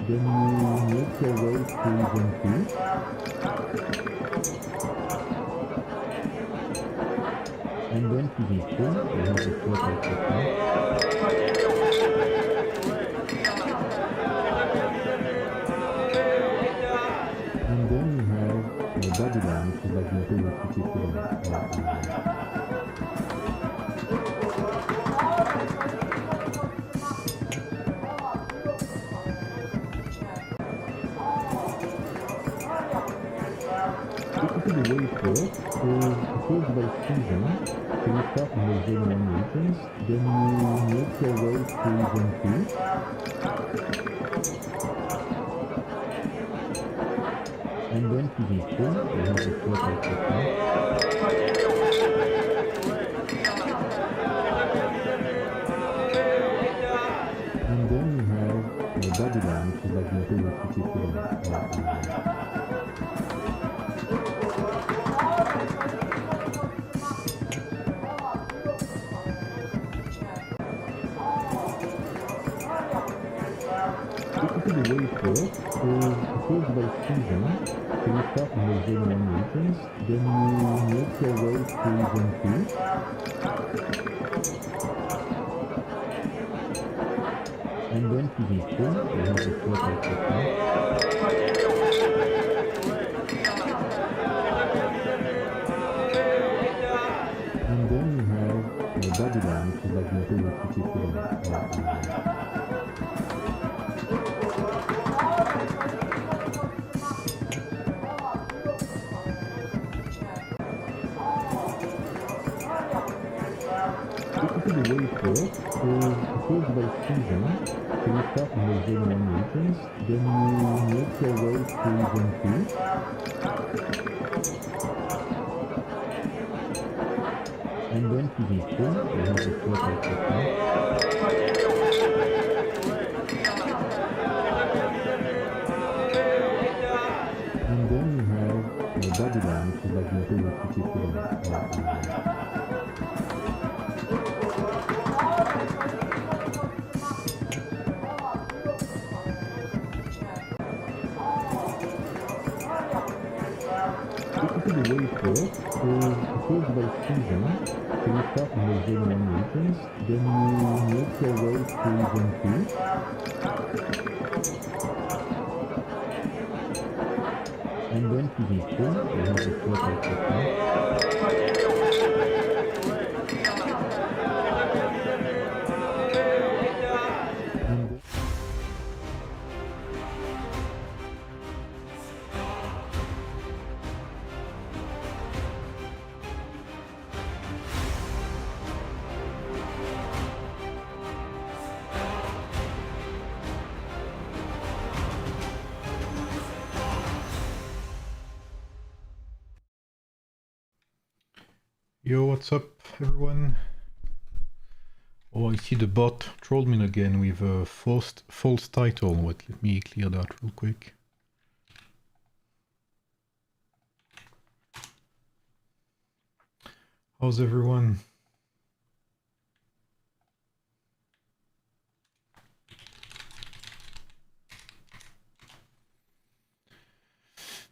then you make your way to zone 2. And then to zone 3, you have the theorycrafting. And then you have Babylon, which is like the Holy City equivalent. Basically the way it works is it goes by season. So you start in the zone 1 regions, then you make your way to zone 2. And then to zone 3, you have the theorycrafting. And then you have Babylon, which is like the Holy City equivalent. Basically the way it works is it goes by season. So you start in the zone 1 regions, then you make your way to zone 2. And then to zone 3, you have the theorycrafting. And then you have Babylon, which is like the Holy City equivalent. Basically the way it works is it goes by season. So you start in the zone 1 regions, then you make your way to zone 2. And then to zone 3, you have the theorycrafting. And then you have Babylon, which is like the Holy City equivalent. Basically the way it works is it goes by season. So you start in the zone 1 regions, then you make your way to zone 2. And then to zone 3, you have the theorycrafting. And Yo, what's up, everyone? Oh, I see the bot trolled me again with a false title. Wait, let me clear that real quick. How's everyone?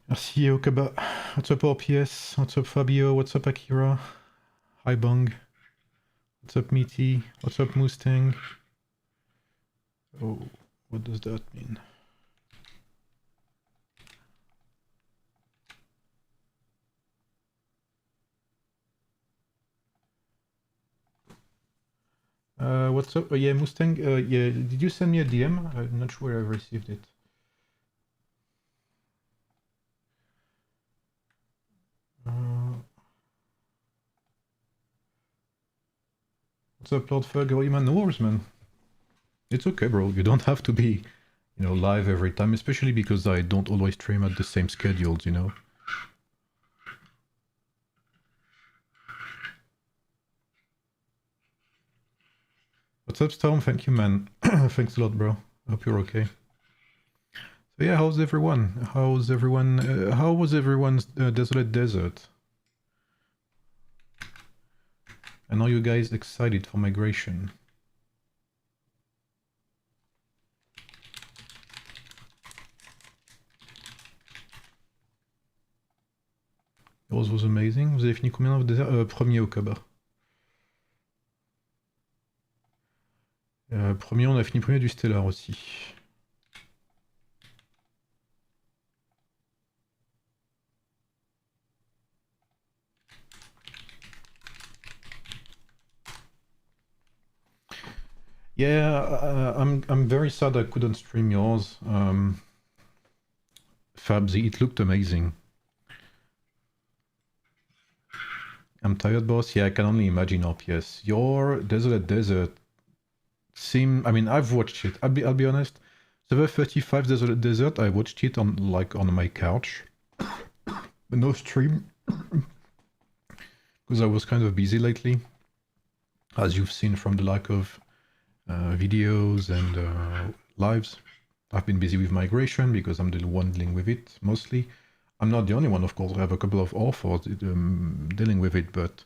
Merci Okaba. What's up RPS? What's up Fabio? What's up Akira? Hi Bung. What's up Meaty? What's up Mustang? Oh, what does that mean? What's up? Yeah, Mustang. Yeah, did you send me a DM? I'm not sure I've received it. What's up, Lord Fug? How are you, man? No worries, man. It's okay, bro. You don't have to be, you know, live every time, especially because I don't always stream at the same schedules, you know. What's up, Storm? Thank you, man. Thanks a lot, bro. Hope you're okay. So yeah, how's everyone? How's everyone? How was everyone's desolate desert? And are you guys excited for migration? Yours was amazing. Vous avez fini combien dans votre désert? Premier au Kaba. Premier, on a fini premier du Stellar aussi. Yeah, I'm very sad I couldn't stream yours. Fabs, it looked amazing. I'm tired, boss. Yeah, I can only imagine RPS. Your Desolate Desert seem. I mean, I've watched it. I'll be honest. Server 35 Desolate Desert. I watched it on my couch, but no stream because I was kind of busy lately, as you've seen from the lack of videos and lives. I've been busy with migration because I'm the one dealing with it mostly. I'm not the only one, of course. I have a couple of authors dealing with it, but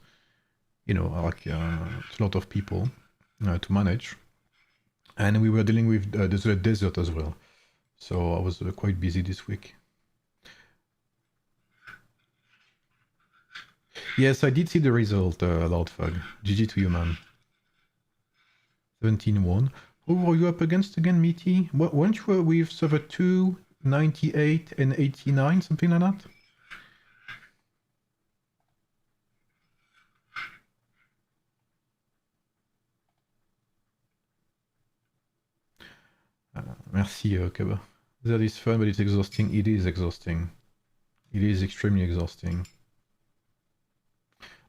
you know, like it's a lot of people to manage. And we were dealing with the desert as well, so I was quite busy this week. Yes, I did see the result, Lord Fug. GG to you, man. 17-1. Who were you up against again, Meaty? Weren't you with server 2, 98, and 89, something like that? Merci, Kaba. That is fun, but it's exhausting. It is exhausting. It is extremely exhausting.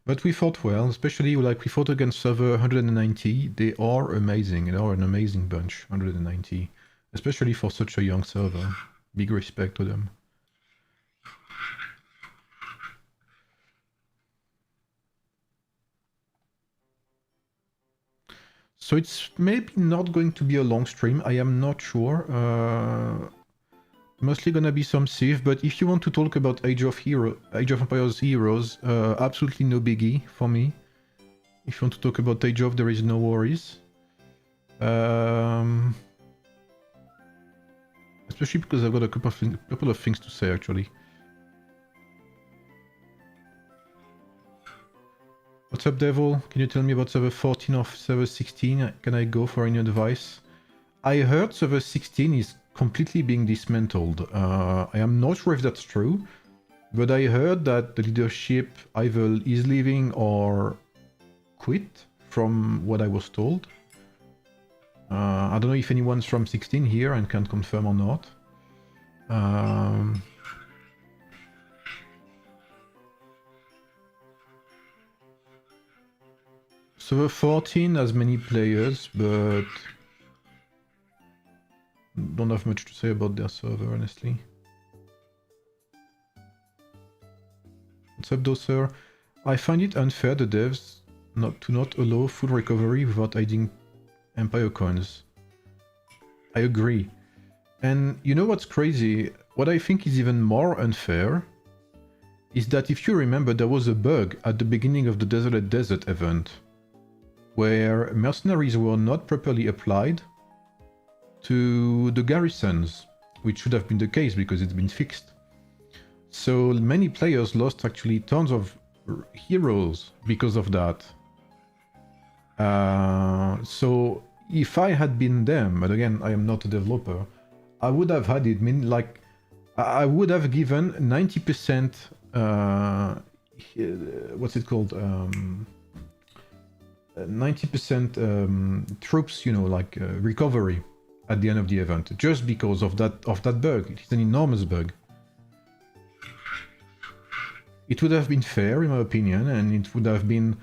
But we fought well, especially like we fought against server 190. They are amazing. They are an amazing bunch, 190. Especially for such a young server. Big respect to them. So it's maybe not going to be a long stream. I am not sure. Mostly gonna be some Civ, but if you want to talk about Age of Empires Heroes, absolutely no biggie for me. If you want to talk about Age of, there is no worries. Especially because I've got a couple of things to say actually. What's up, Devil? Can you tell me about server 14 or server 16? Can I go for any advice? I heard server 16 is completely being dismantled. I am not sure if that's true, but I heard that the leadership either is leaving or quit, from what I was told. I don't know if anyone's from 16 here and can confirm or not. Server 14 has many players, but don't have much to say about their server, honestly. What's up, though, sir? I find it unfair the devs to not allow full recovery without hiding Empire coins. I agree. And you know what's crazy? What I think is even more unfair is that if you remember, there was a bug at the beginning of the Desolate Desert event where mercenaries were not properly applied to the garrisons, which should have been the case because it's been fixed. So many players lost actually tons of heroes because of that. So if I had been them, but again, I am not a developer, I would have had it mean like I would have given 90% what's it called? 90% troops, you know, like recovery at the end of the event, just because of that bug. It's an enormous bug. It would have been fair, in my opinion, and it would have been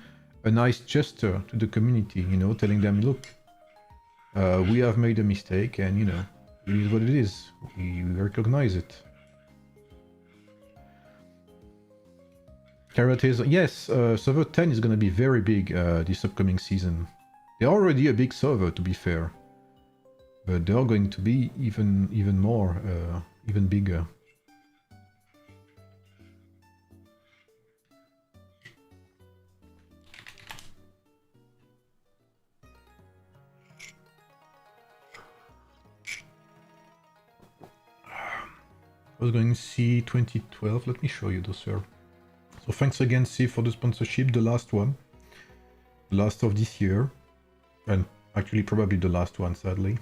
a nice gesture to the community, you know, telling them, look, we have made a mistake, and, you know, it is what it is. We recognize it. Karate's, yes, server 10 is going to be very big this upcoming season. They're already a big server, to be fair. But they're going to be even more, even bigger. I was going to see 2012. Let me show you those, sir. So thanks again, Steve, for the sponsorship, the last one. The last of this year. And actually probably the last one, sadly.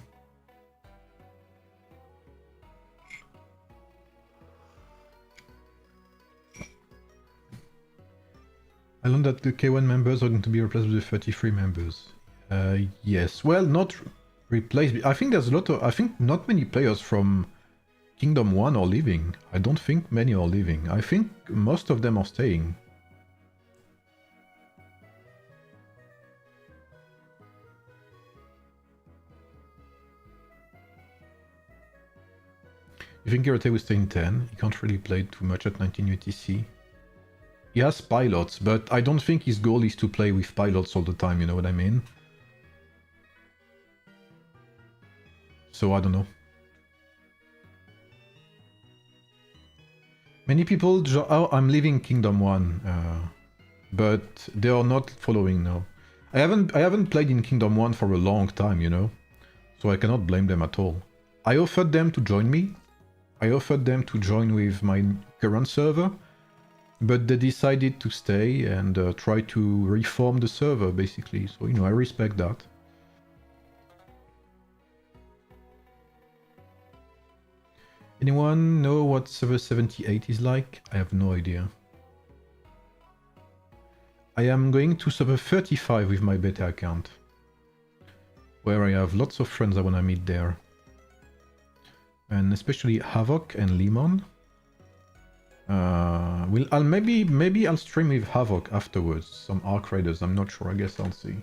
I learned that the K1 members are going to be replaced with the 33 members. Yes, well, not replaced. I think there's a lot of... I think not many players from Kingdom 1 are leaving. I don't think many are leaving. I think most of them are staying. You think Hirate will stay in 10? He can't really play too much at 19 UTC. He has pilots, but I don't think his goal is to play with pilots all the time, you know what I mean? So I don't know. Many people... Oh, I'm leaving Kingdom 1, but they are not following now. I haven't played in Kingdom 1 for a long time, you know? So I cannot blame them at all. I offered them to join me. I offered them to join with my current server, but they decided to stay and try to reform the server, basically. So, you know, I respect that. Anyone know what server 78 is like? I have no idea. I am going to server 35 with my beta account, where I have lots of friends I want to meet there. And especially Havoc and Lemon. Maybe I'll stream with Havoc afterwards. Some Arc Raiders, I'm not sure. I guess I'll see.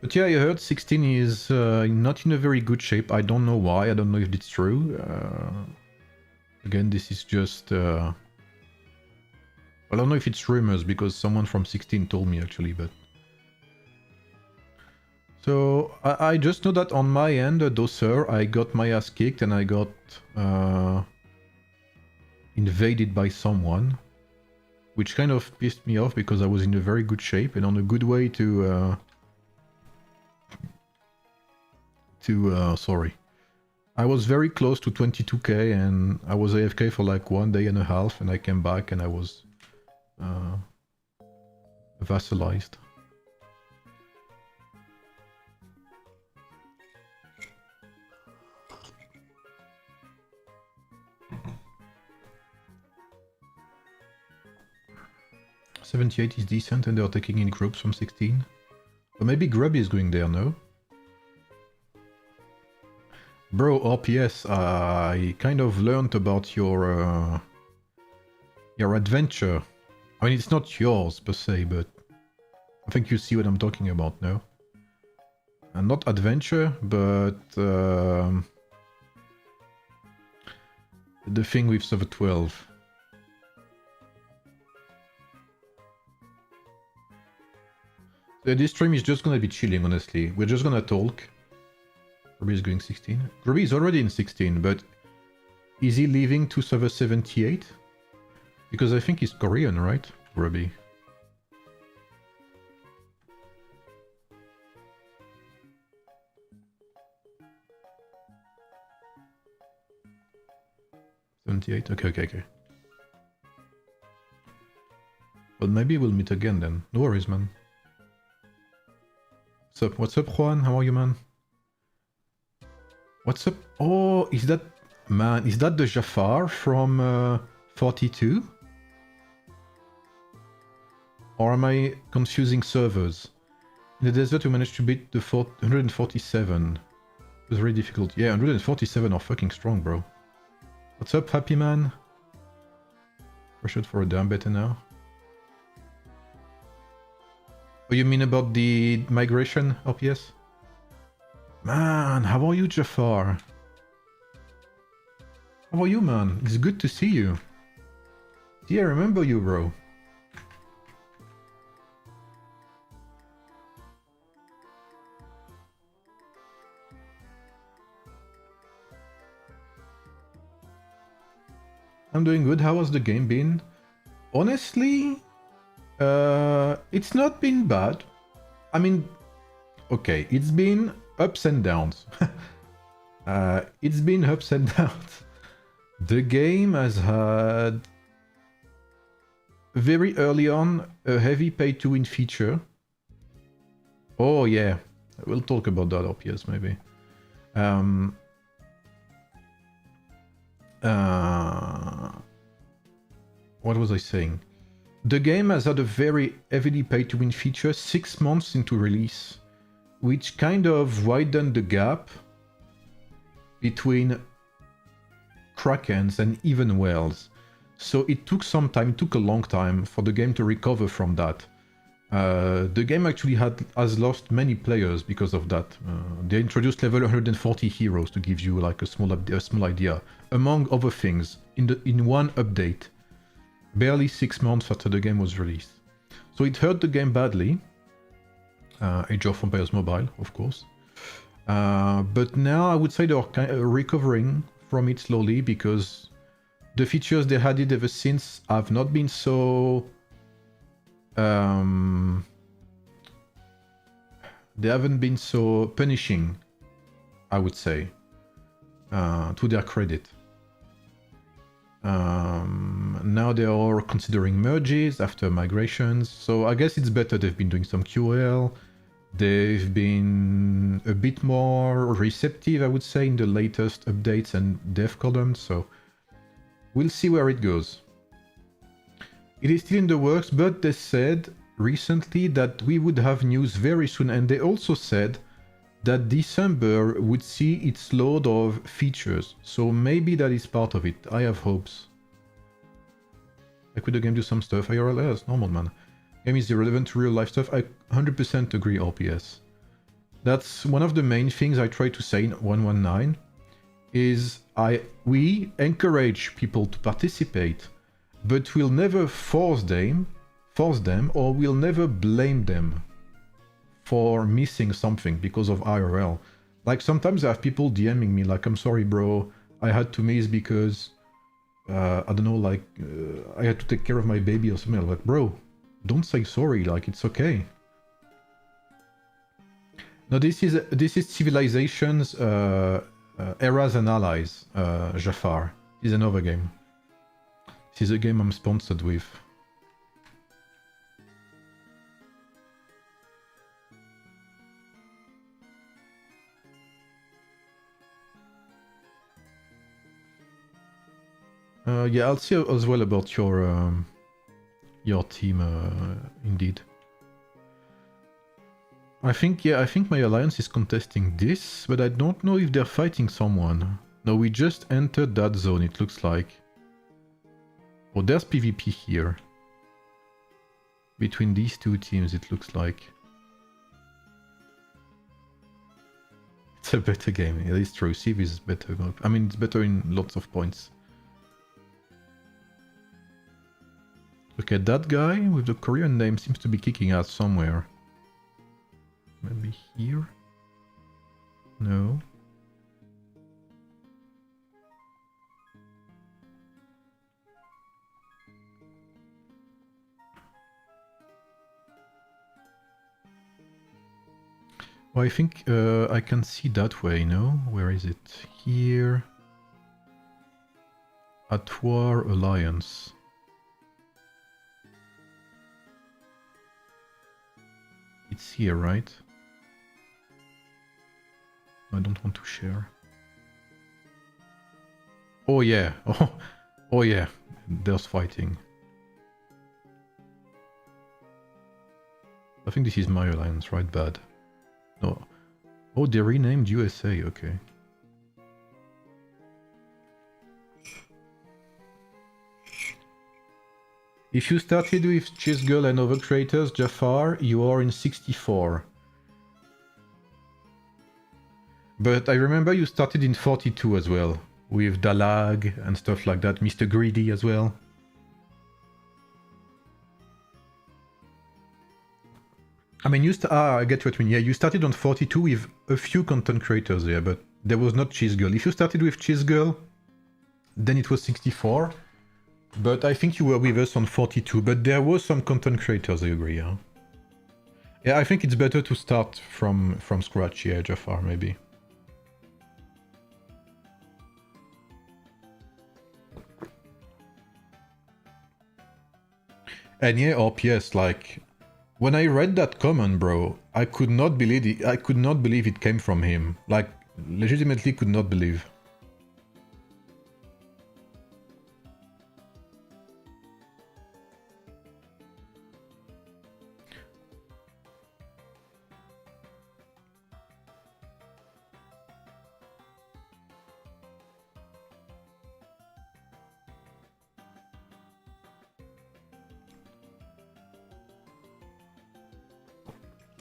But yeah, I heard 16 is not in a very good shape. I don't know why. I don't know if it's true. Again, this is just... I don't know if it's rumors, because someone from 16 told me, actually, but... So, I just know that on my end, Doser, I got my ass kicked and I got... invaded by someone. Which kind of pissed me off, because I was in a very good shape and on a good way to... sorry. I was very close to 22k and I was AFK for like 1 day and a half and I came back and I was vassalized. .78 is decent and they are taking in groups from 16. But maybe Grubby is going there, no? Bro, RPS, I kind of learned about your adventure. I mean, it's not yours per se, but I think you see what I'm talking about now. And not adventure, but the thing with server 12. So this stream is just gonna be chilling, honestly. We're just gonna talk. Grubby is going 16. Grubby is already in 16, but is he leaving to server 78? Because I think he's Korean, right? Grubby. Okay. But maybe we'll meet again then. No worries, man. What's up, Juan? How are you, man? What's up? Oh, is that... Man, is that the Jafar from 42? Or am I confusing servers? In the desert we managed to beat the 147. It was very difficult. Yeah, 147 are fucking strong, bro. What's up, Happy Man? Pressured for a damn better now. Oh, you mean about the migration, RPS? Man, how are you, Jafar? How are you, man? It's good to see you. Yeah, I remember you, bro. I'm doing good. How has the game been? Honestly, It's not been bad. I mean, okay, it's been ups and downs. It's been ups and downs. The game has had very early on a heavy pay-to-win feature. Oh yeah, we'll talk about that RPS maybe. What was I saying? The game has had a very heavily pay-to-win feature 6 months into release, which kind of widened the gap between Krakens and even whales. So it took some time, it took a long time for the game to recover from that. The game actually has lost many players because of that. They introduced level 140 heroes to give you like a small idea, among other things, in one update, barely 6 months after the game was released. So it hurt the game badly. Age of Empires Mobile, of course. But now I would say they are kind of recovering from it slowly because the features they had it ever since have not been so... they haven't been so punishing, I would say, to their credit. Now they are considering merges after migrations, so I guess it's better they've been doing some QL. They've been a bit more receptive, I would say, in the latest updates and dev columns, so we'll see where it goes. It is still in the works, but they said recently that we would have news very soon, and they also said that December would see its load of features, so maybe that is part of it. I have hopes. Could the game do some stuff? IRL, that's normal, man. Game is irrelevant to real life stuff. I 100% agree, RPS. That's one of the main things I try to say in 119, is we encourage people to participate, but we'll never force them, or we'll never blame them for missing something because of IRL. Like sometimes I have people DMing me like, I'm sorry bro, I had to miss because, I don't know, like, I had to take care of my baby or something. I'm like, bro, don't say sorry, like, it's okay. No, this is Civilization's Eras and Allies, Jafar. This is another game. This is a game I'm sponsored with. Yeah, I'll see as well about your team, indeed. I think my alliance is contesting this, but I don't know if they're fighting someone. No, we just entered that zone, it looks like. Oh, there's PvP here. Between these two teams, it looks like. It's a better game, it is true. Civ is better. I mean, it's better in lots of points. Okay, that guy with the Korean name seems to be kicking ass somewhere. Maybe here? No. Well, I think I can see that way, no? Where is it? Here. At War Alliance. It's here, right? I don't want to share. Oh yeah, oh yeah, there's fighting. I think this is my alliance, right? Bad. No. Oh, they renamed USA, okay. If you started with Cheese Girl and other creators, Jafar, you are in 64. But I remember you started in 42 as well, with Dalag and stuff like that, Mr. Greedy as well. I mean, I get what you mean. Yeah, you started on 42 with a few content creators there, but there was not Cheese Girl. If you started with Cheese Girl, then it was 64. But I think you were with us on 42, but there was some content creators, I agree, yeah? Yeah, I think it's better to start from scratch, yeah, Jafar, maybe. And yeah, RPS, like, when I read that comment, bro, I could not believe it. I could not believe it came from him. Like, legitimately could not believe.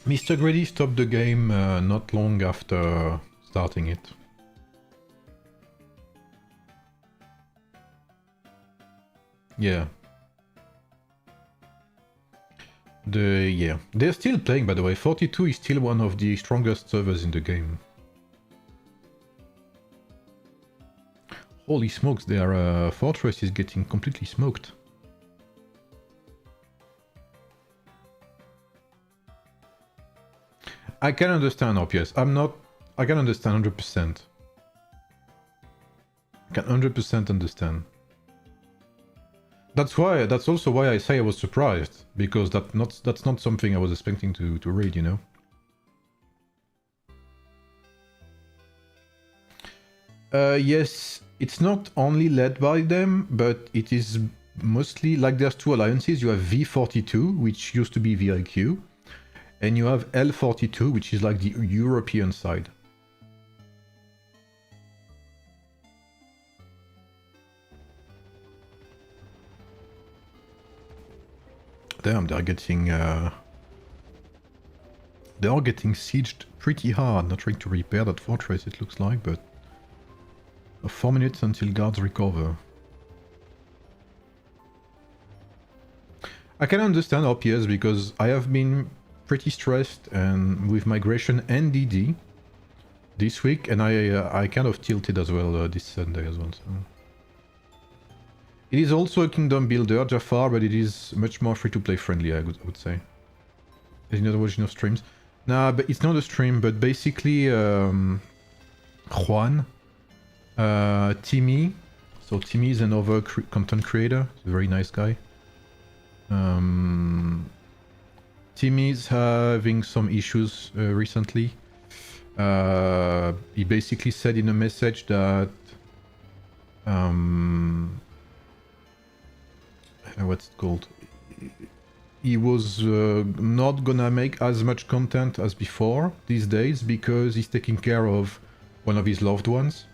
Mr. Grady stopped the game not long after starting it. Yeah. Yeah. They're still playing, by the way. 42 is still one of the strongest servers in the game. Holy smokes, their fortress is getting completely smoked. I can understand OPS. I can understand 100%. I can 100% understand. That's also why I say I was surprised, because that's not something I was expecting to read, you know? Yes, it's not only led by them, but it is mostly, like, there's two alliances. You have V42, which used to be VIQ, and you have L42, which is like the European side. Damn, they are getting sieged pretty hard. Not trying to repair that fortress, it looks like, but 4 minutes until guards recover. I can understand RPS because I have been pretty stressed and with migration and DD this week, and I kind of tilted as well this Sunday as well. So. It is also a kingdom builder, Jafar, but it is much more free-to-play friendly, I would say. There's another watching of streams. Nah, but it's not a stream, but basically Juan, Timmy. So Timmy is another content creator, he's a very nice guy. Timmy's having some issues recently. He basically said in a message that what's it called? He was not gonna make as much content as before these days because he's taking care of one of his loved ones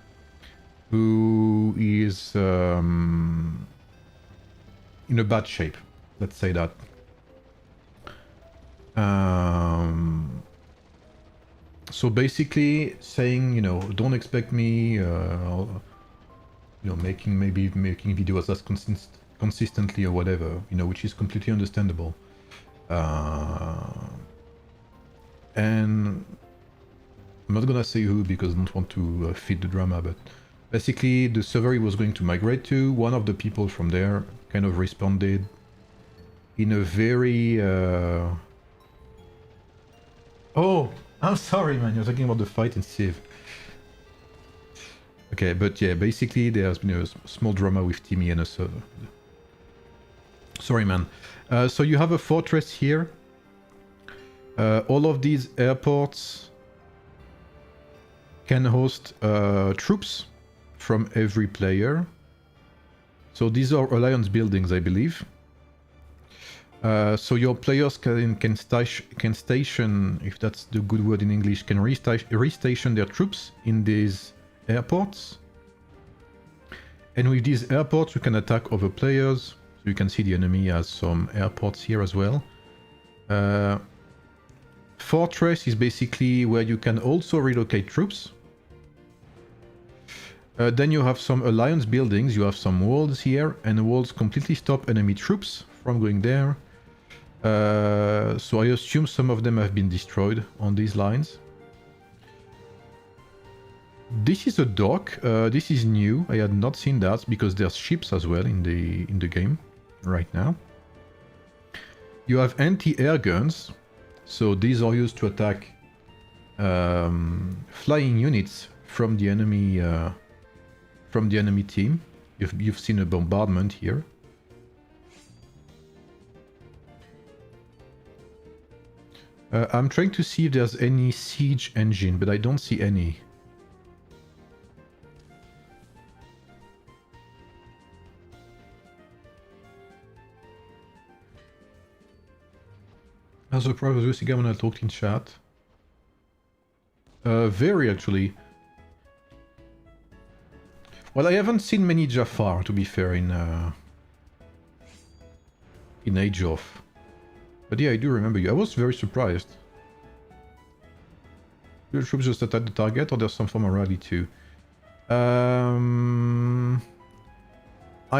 who is in a bad shape. Let's say that. So basically saying, you know, don't expect me, you know, making videos as consistently or whatever, you know, which is completely understandable. And I'm not gonna say who because I don't want to feed the drama, but basically the server he was going to migrate to, one of the people from there kind of responded in a very Oh, I'm sorry, man. You're talking about the fight in Civ. Okay, but yeah, basically there's been a small drama with Timmy and a server. Sorry, man. So you have a fortress here. All of these airports can host troops from every player. So these are alliance buildings, I believe. So your players can station, if that's the good word in English, can restation their troops in these airports. And with these airports, you can attack other players. So you can see the enemy has some airports here as well. Fortress is basically where you can also relocate troops. Then you have some alliance buildings. You have some walls here, and the walls completely stop enemy troops from going there. So I assume some of them have been destroyed on these lines. This is a dock. This is new. I had not seen that because there's ships as well in the game right now. You have anti-air guns, so these are used to attack flying units from the enemy team. You've seen a bombardment here. I'm trying to see if there's any siege engine, but I don't see any. I was surprised with Lucy when I talked in chat. Very actually. Well, I haven't seen many Jafar, to be fair, in Age of. But yeah, I do remember you. I was very surprised. Your troops just attack the target, or there's some form of rally too? I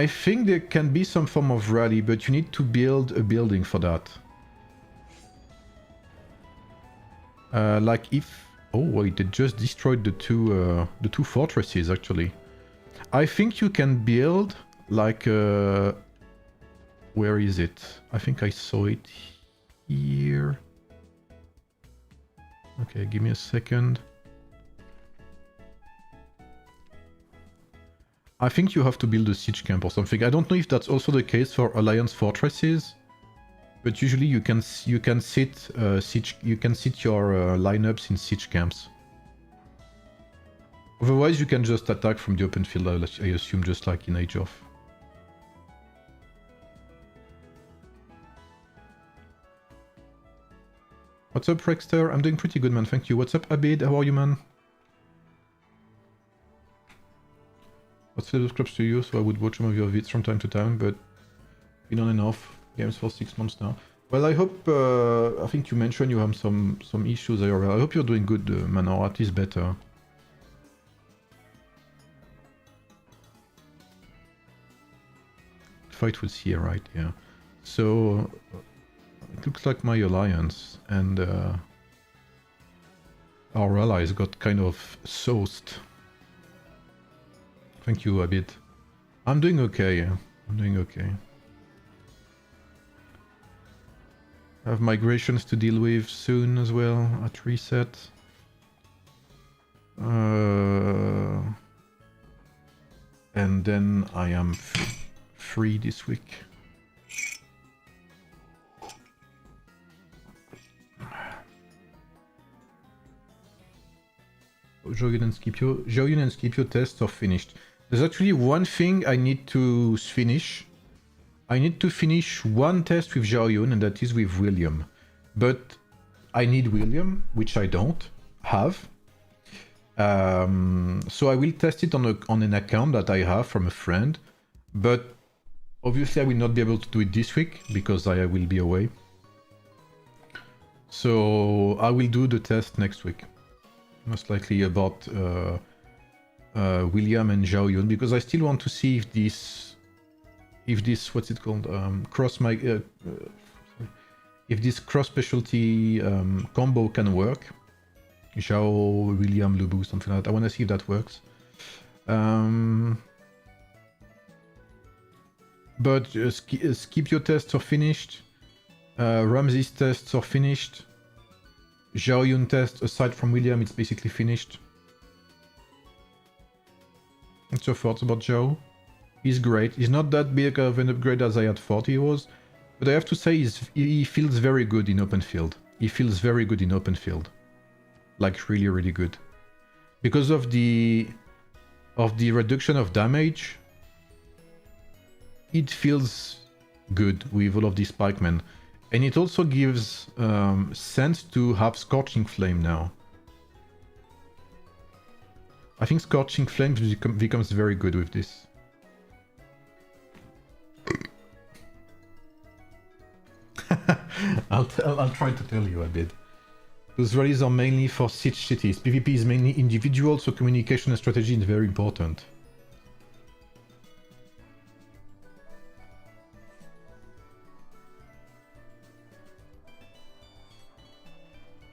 think there can be some form of rally, but you need to build a building for that. Like if... Oh wait, they just destroyed the two fortresses actually. I think you can build like a... Where is it? I think I saw it here. Okay, give me a second. I think you have to build a siege camp or something. I don't know if that's also the case for Alliance fortresses. But usually you can sit your lineups in siege camps. Otherwise, you can just attack from the open field. I assume, just like in Age of. What's up, Rexter? I'm doing pretty good, man. Thank you. What's up, Abid? How are you, man? What's the subscribes to you? So I would watch some of your vids from time to time, but been on and off games for 6 months now. Well, I hope, I think you mentioned you have some issues there. I hope you're doing good, man, or at least better. Fight was here, right? Yeah. So, it looks like my alliance and our allies got kind of sauced. Thank you, Abid. I'm doing okay, yeah. I'm doing okay. I have migrations to deal with soon as well at reset. And then I am free this week. Joyun and Scipio tests are finished. There's actually one thing I need to finish. I need to finish one test with Xiaoyun, and that is with William. But I need William, which I don't have. So I will test it on an account that I have from a friend. But obviously I will not be able to do it this week, because I will be away. So I will do the test next week. Most likely about William and Xiaoyun, because I still want to see if this what's it called, if this cross specialty combo can work. Zhao, William, Lubu, something like that. I want to see if that works. But Scipio tests are finished. Ramsey's tests are finished. Xiaoyun test, aside from William, it's basically finished. What's your thoughts about Zhao? He's great. He's not that big of an upgrade as I had thought he was. But I have to say he feels very good in open field. He feels very good in open field. Like really, really good. Because of the reduction of damage, it feels good with all of these pikemen. And it also gives sense to have Scorching Flame now. I think Scorching Flame becomes very good with this. I'll try to tell you a bit. Those rallies are mainly for siege cities. PvP is mainly individual, so communication and strategy is very important.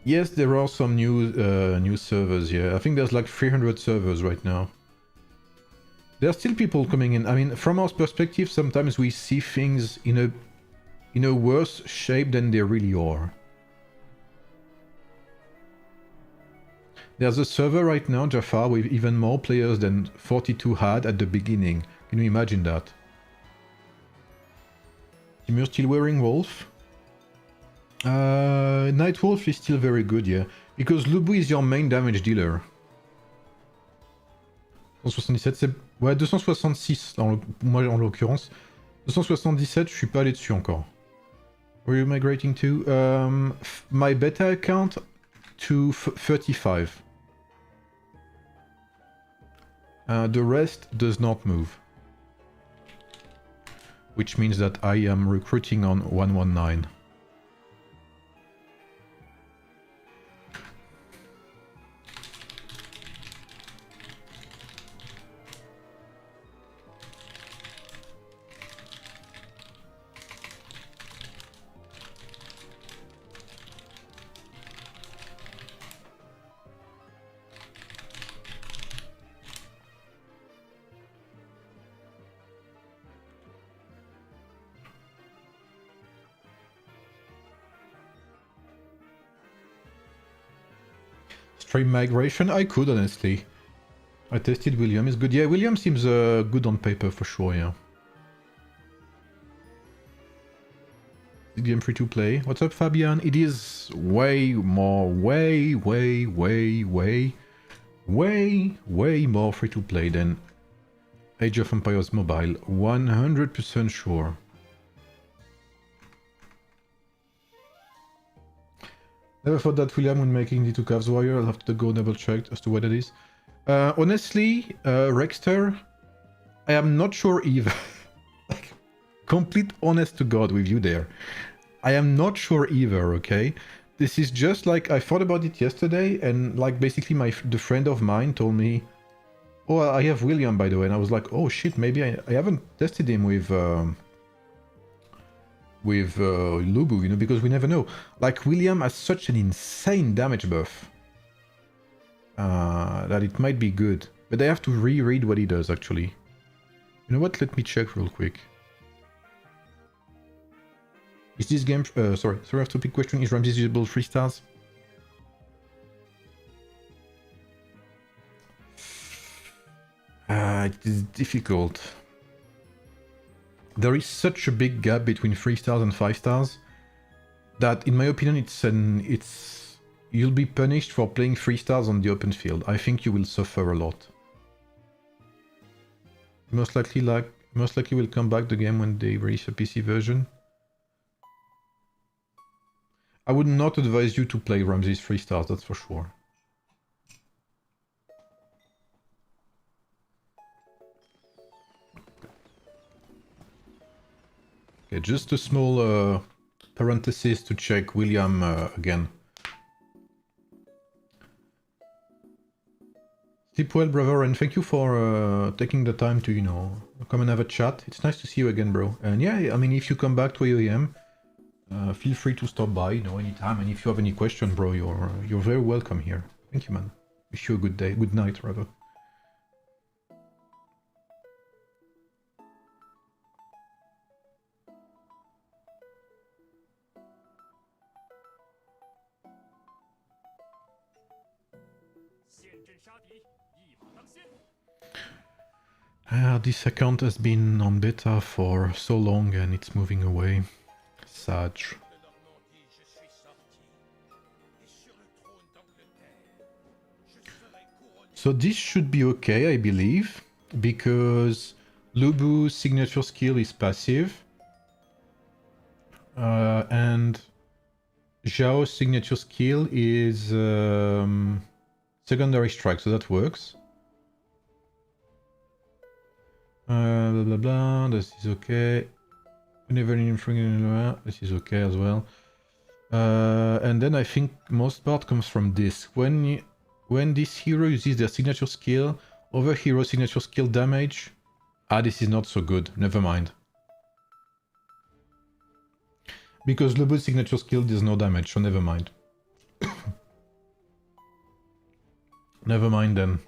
Yes, there are some new servers, yeah. I think there's like 300 servers right now. There are still people coming in. I mean, from our perspective, sometimes we see things in a worse shape than they really are. There's a server right now, Jafar, with even more players than 42 had at the beginning. Can you imagine that? Timur still wearing Wolf? Night Wolf is still very good, yeah. Because Lubu is your main damage dealer. 177, c'est... Ouais, 266, moi en l'occurrence. 277, je suis pas allé dessus encore. Where are you migrating to? My beta account to 35. The rest does not move. Which means that I am recruiting on 119. Stream migration? I could, honestly. I tested William, it's good. Yeah, William seems good on paper for sure, yeah. The game free to play. What's up, Fabian? It is way more, way more free to play than Age of Empires Mobile. 100% sure. Never thought that William would making the 2 Cavs Warrior. I'll have to go double check as to what it is. Honestly, Rexter, I am not sure either. Like, complete honest to God with you there. I am not sure either, okay? This is just like, I thought about it yesterday, and like basically the friend of mine told me, oh, I have William, by the way, and I was like, oh shit, maybe I haven't tested him with Lubu, you know, because we never know. Like, William has such an insane damage buff that it might be good. But I have to reread what he does, actually. You know what? Let me check real quick. Is this game... sorry, off topic question. Is Ramses usable 3 stars? It is difficult. There is such a big gap between 3 stars and 5 stars that, in my opinion, you'll be punished for playing 3 stars on the open field. I think you will suffer a lot. Most likely will come back the game when they release a PC version. I would not advise you to play Ramses 3 stars, that's for sure. Okay, just a small parenthesis to check William again. Sleep well, brother, and thank you for taking the time to, you know, come and have a chat. It's nice to see you again, bro. And yeah, I mean, if you come back to AoEM, feel free to stop by, you know, anytime. And if you have any question, bro, you're very welcome here. Thank you, man. Wish you a good day, good night, rather. This account has been on beta for so long and it's moving away. Sad. So this should be okay, I believe, because Lubu's signature skill is passive. And Zhao's signature skill is secondary strike, so that works. Blah blah blah, this is okay. Whenever this is okay as well. And then I think most part comes from this. When this hero uses their signature skill, other hero signature skill damage. Ah, this is not so good. Never mind. Because Lubu's signature skill does no damage, so never mind. Never mind then.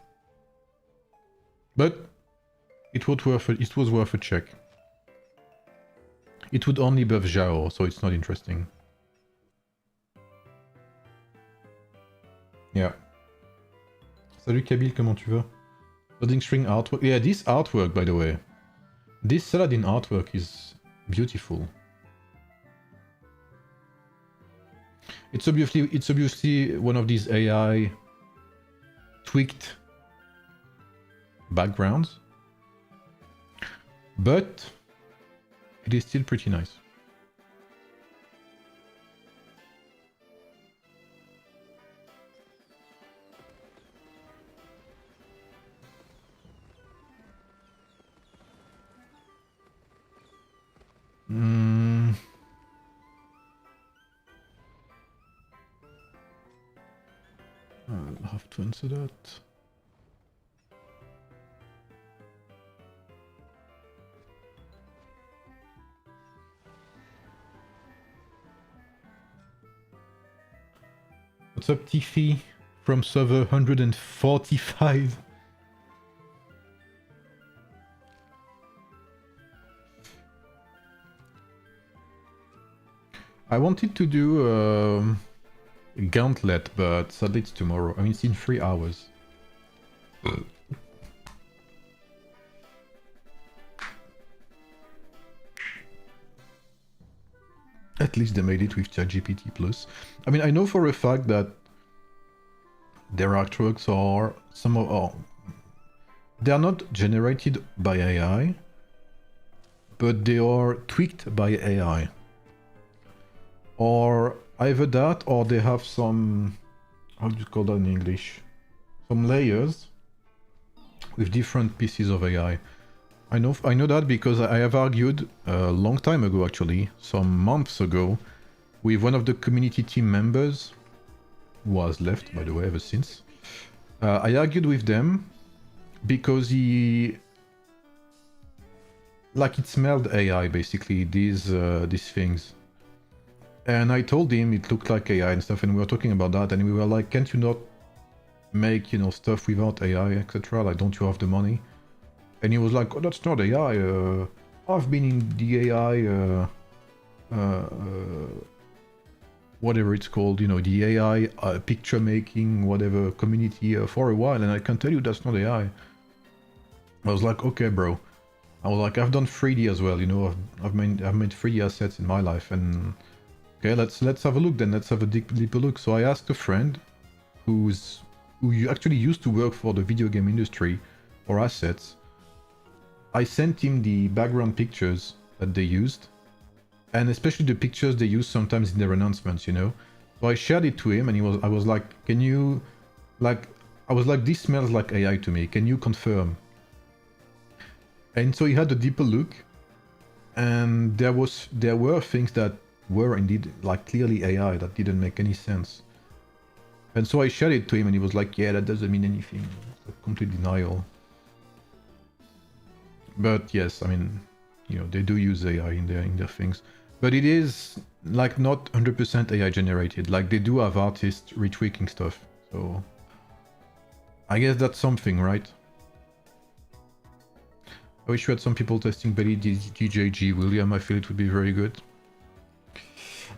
But it was worth a check. It would only buff Zhao, so it's not interesting. Yeah. Salut Kabil, comment tu vas? Loading string artwork. Yeah, this artwork, by the way. This Saladin artwork is beautiful. It's obviously one of these AI tweaked backgrounds, but it is still pretty nice. I'll have to answer that. What's up, Tiffy? From server 145. I wanted to do Gauntlet, but sadly it's tomorrow. I mean, it's in 3 hours. At least they made it with ChatGPT Plus. I mean, I know for a fact that their artworks are they are not generated by AI, but they are tweaked by AI. Or either that, or they have some, how do you call that in English? Some layers with different pieces of AI. I know that because I have argued a long time ago, actually, some months ago, with one of the community team members, who has left, by the way, ever since. I argued with them because it smelled AI, basically, these things. And I told him it looked like AI and stuff, and we were talking about that, and we were like, can't you not make, stuff without AI, etc.? Like, don't you have the money? And he was like, oh, that's not AI. I've been in the AI, whatever it's called, the AI picture making, whatever, community for a while, and I can tell you that's not AI. I was like, okay, bro. I was like, I've done 3D as well, I've made 3D assets in my life, and okay, let's have a look then. Let's have a deeper look. So I asked a friend who actually used to work for the video game industry for assets. I sent him the background pictures that they used, and especially the pictures they use sometimes in their announcements, So I shared it to him, and I was like, can you, this smells like AI to me. Can you confirm? And so he had a deeper look, and there were things that were indeed clearly AI that didn't make any sense. And so I shared it to him, and he was like, yeah, that doesn't mean anything. It's a complete denial. But yes, I mean, they do use AI in their things. But it is not 100% AI generated. They do have artists retweaking stuff. So I guess that's something, right? I wish we had some people testing Belly DJG, William. I feel it would be very good.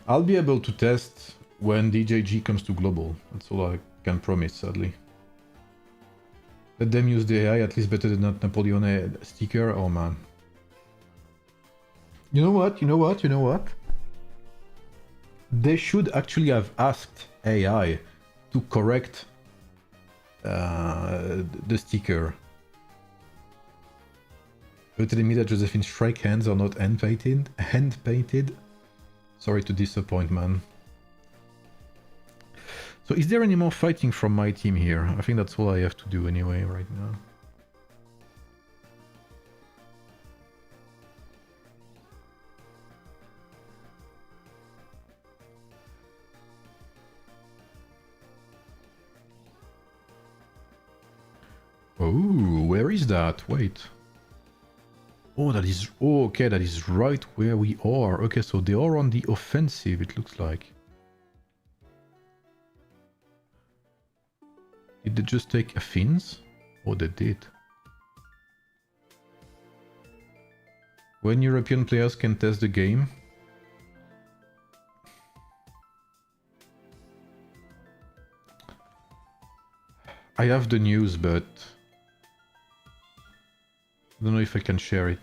I'll be able to test when DJG comes to global. That's all I can promise, sadly. Let them use the AI, at least better than that Napoleone sticker. Oh man. You know what? They should actually have asked AI to correct the sticker. You're telling me that Josephine's strike hands are not hand-painted? Sorry to disappoint, man. So is there any more fighting from my team here? I think that's all I have to do anyway right now. Oh, where is that? Wait. Oh, that is... Oh, okay, that is right where we are. Okay, so they are on the offensive, it looks like. Did they just take Athens? Oh, they did. When European players can test the game. I have the news, but I don't know if I can share it.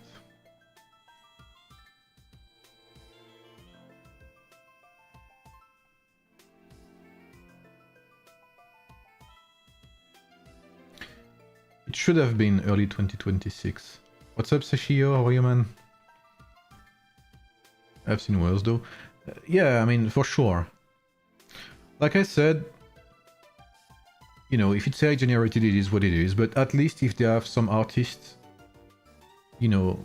It should have been early 2026. What's up, Sashio? How are you, man? I've seen worse, though. Yeah, I mean, for sure. Like I said, you know, if it's AI generated, it is what it is. But at least if they have some artists, you know,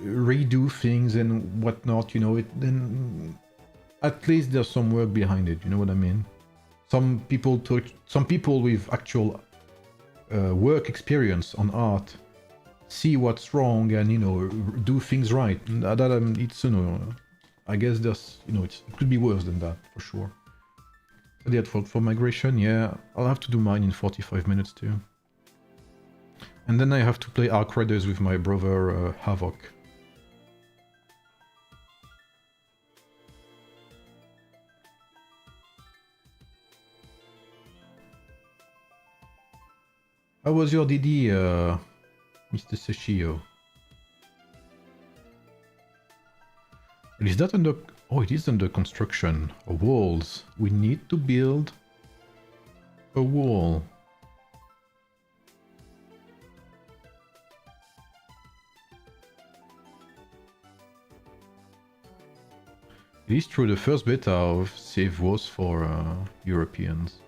redo things and whatnot, you know, then at least there's some work behind it. You know what I mean? Some people with actual work experience on art see what's wrong and, you know, do things right. That it's, you know, I guess there's, you know, it could be worse than that for sure. But yeah, for migration, yeah, I'll have to do mine in 45 minutes too. And then I have to play Ark Raiders with my brother Havoc. How was your DD, Mr. Sashio? Is that under... Oh, it is under construction. Walls. We need to build a wall. It is true, the first beta of Save was for Europeans.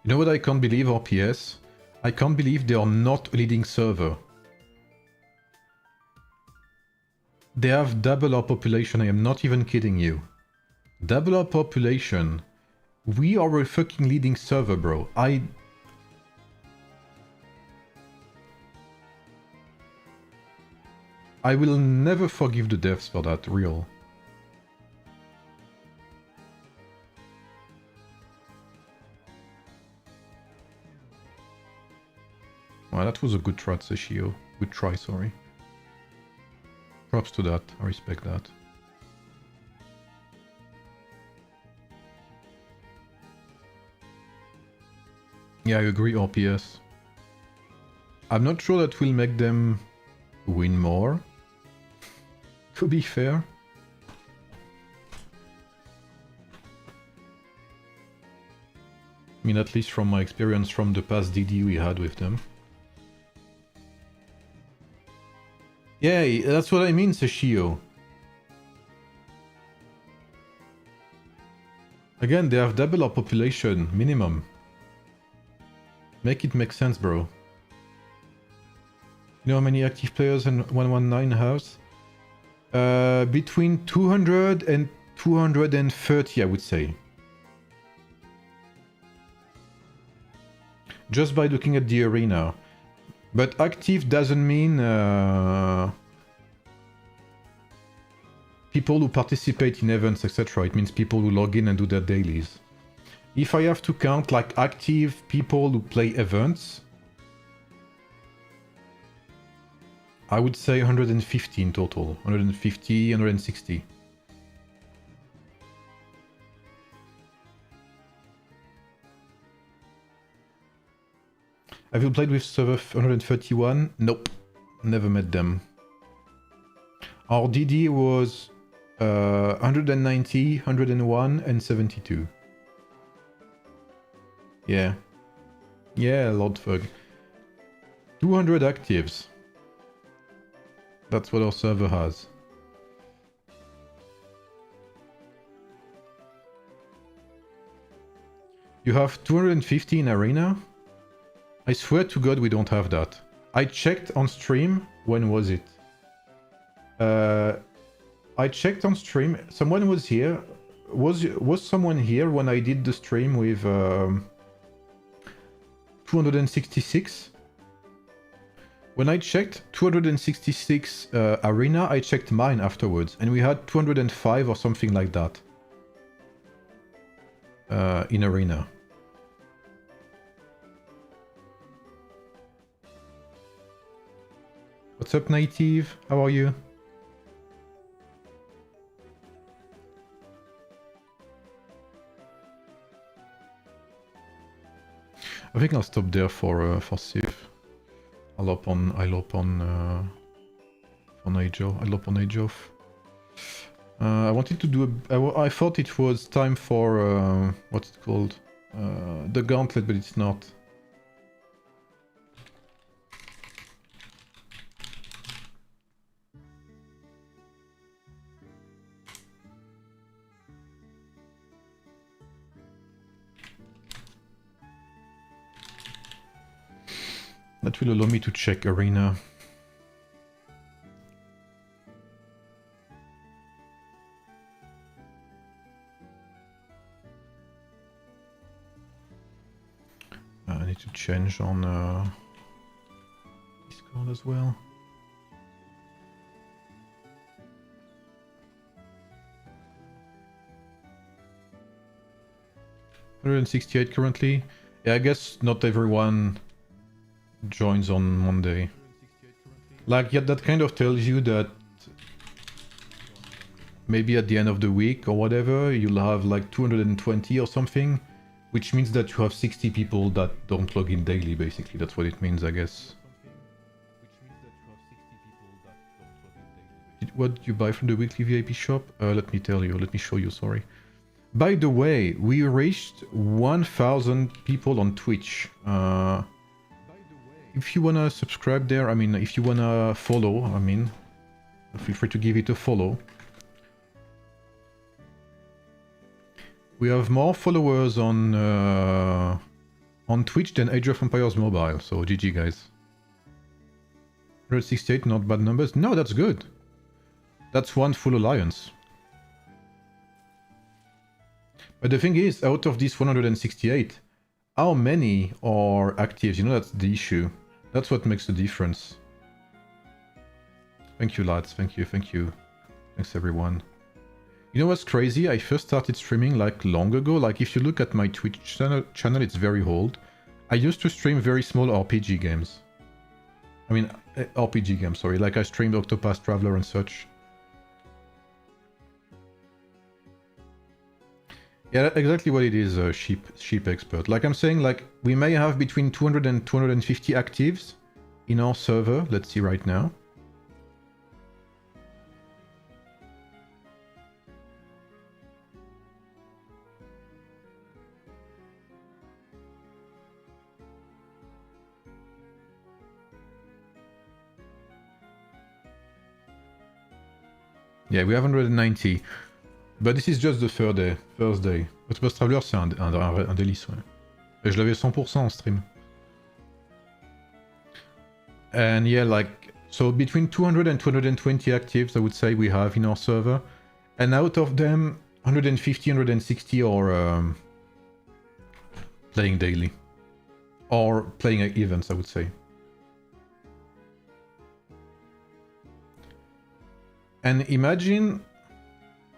You know what I can't believe, RPS? I can't believe they are not a leading server. They have double our population, I am not even kidding you. Double our population. We are a fucking leading server, bro. I will never forgive the devs for that, real. Well, that was a good try, Sashio. Good try, sorry. Props to that, I respect that. Yeah, I agree, RPS. I'm not sure that will make them win more, to be fair. I mean, at least from my experience from the past DD we had with them. Yeah, that's what I mean, Sashio. Again, they have double our population, minimum. Make it make sense, bro. You know how many active players in 119 has? Between 200 and 230, I would say. Just by looking at the arena. But active doesn't mean people who participate in events, etc. It means people who log in and do their dailies. If I have to count like active people who play events, I would say 150 in total. 150, 160. Have you played with server 131? Nope. Never met them. Our DD was 190, 101, and 72. Yeah. Yeah, Lord Fug. 200 actives. That's what our server has. You have 250 in arena? I swear to God we don't have that. I checked on stream. When was it? I checked on stream. Someone was here. Was someone here when I did the stream with 266? When I checked 266 arena, I checked mine afterwards, and we had 205 or something like that in arena. What's up, Native? How are you? I think I'll stop there for Civ. I'll hop on Age of. I wanted to do I thought it was time for what's it called? The Gauntlet, but it's not. That will allow me to check arena. I need to change on Discord as well. $168 currently. Yeah, I guess not everyone joins on Monday. Like, yeah, that kind of tells you that maybe at the end of the week or whatever, you'll have like 220 or something, which means that you have 60 people that don't log in daily, basically. That's what it means, I guess. What did you buy from the weekly VIP shop? Let me tell you, let me show you, sorry. By the way, we reached 1,000 people on Twitch. If you wanna subscribe there, I mean, if you wanna follow, I mean, feel free to give it a follow. We have more followers on Twitch than Age of Empires Mobile, so GG guys. 168, not bad numbers. No, that's good. That's one full alliance. But the thing is, out of these 168, how many are active? You know, that's the issue. That's what makes the difference. Thank you, lads. Thank you, thank you. Thanks, everyone. You know what's crazy? I first started streaming like long ago. Like, if you look at my Twitch channel, it's very old. I used to stream very small RPG games. I mean, RPG games, sorry. Like, I streamed Octopath Traveler and such. Yeah, exactly what it is, sheep expert. Like I'm saying, like we may have between 200 and 250 actives in our server. Let's see right now. Yeah, we have 190. But this is just the first day. Octopath Traveler, c'est un délice, ouais. Et je l'avais 100% en stream. And yeah, like, so between 200 and 220 actives, I would say we have in our server. And out of them, 150, 160 are playing daily. Or playing events, I would say. And imagine...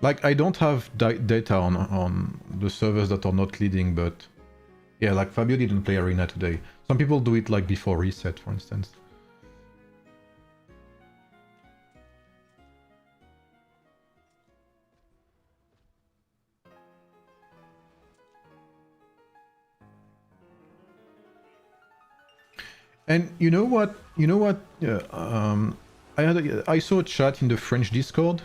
Like, I don't have data on the servers that are not leading, but... Yeah, like Fabio didn't play Arena today. Some people do it like before reset, for instance. And you know what? I saw a chat in the French Discord.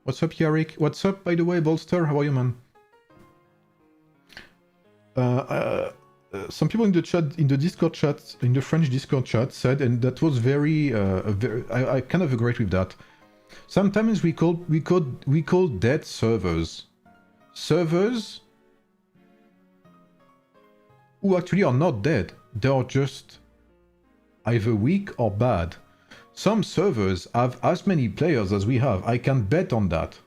What's up, Yarik? What's up, by the way, Bolster? How are you, man? Some people in the chat, in the Discord chat, in the French Discord chat, said, and that was very, I kind of agree with that. Sometimes we call dead servers who actually are not dead. They are just either weak or bad. Some servers have as many players as we have. I can bet on that.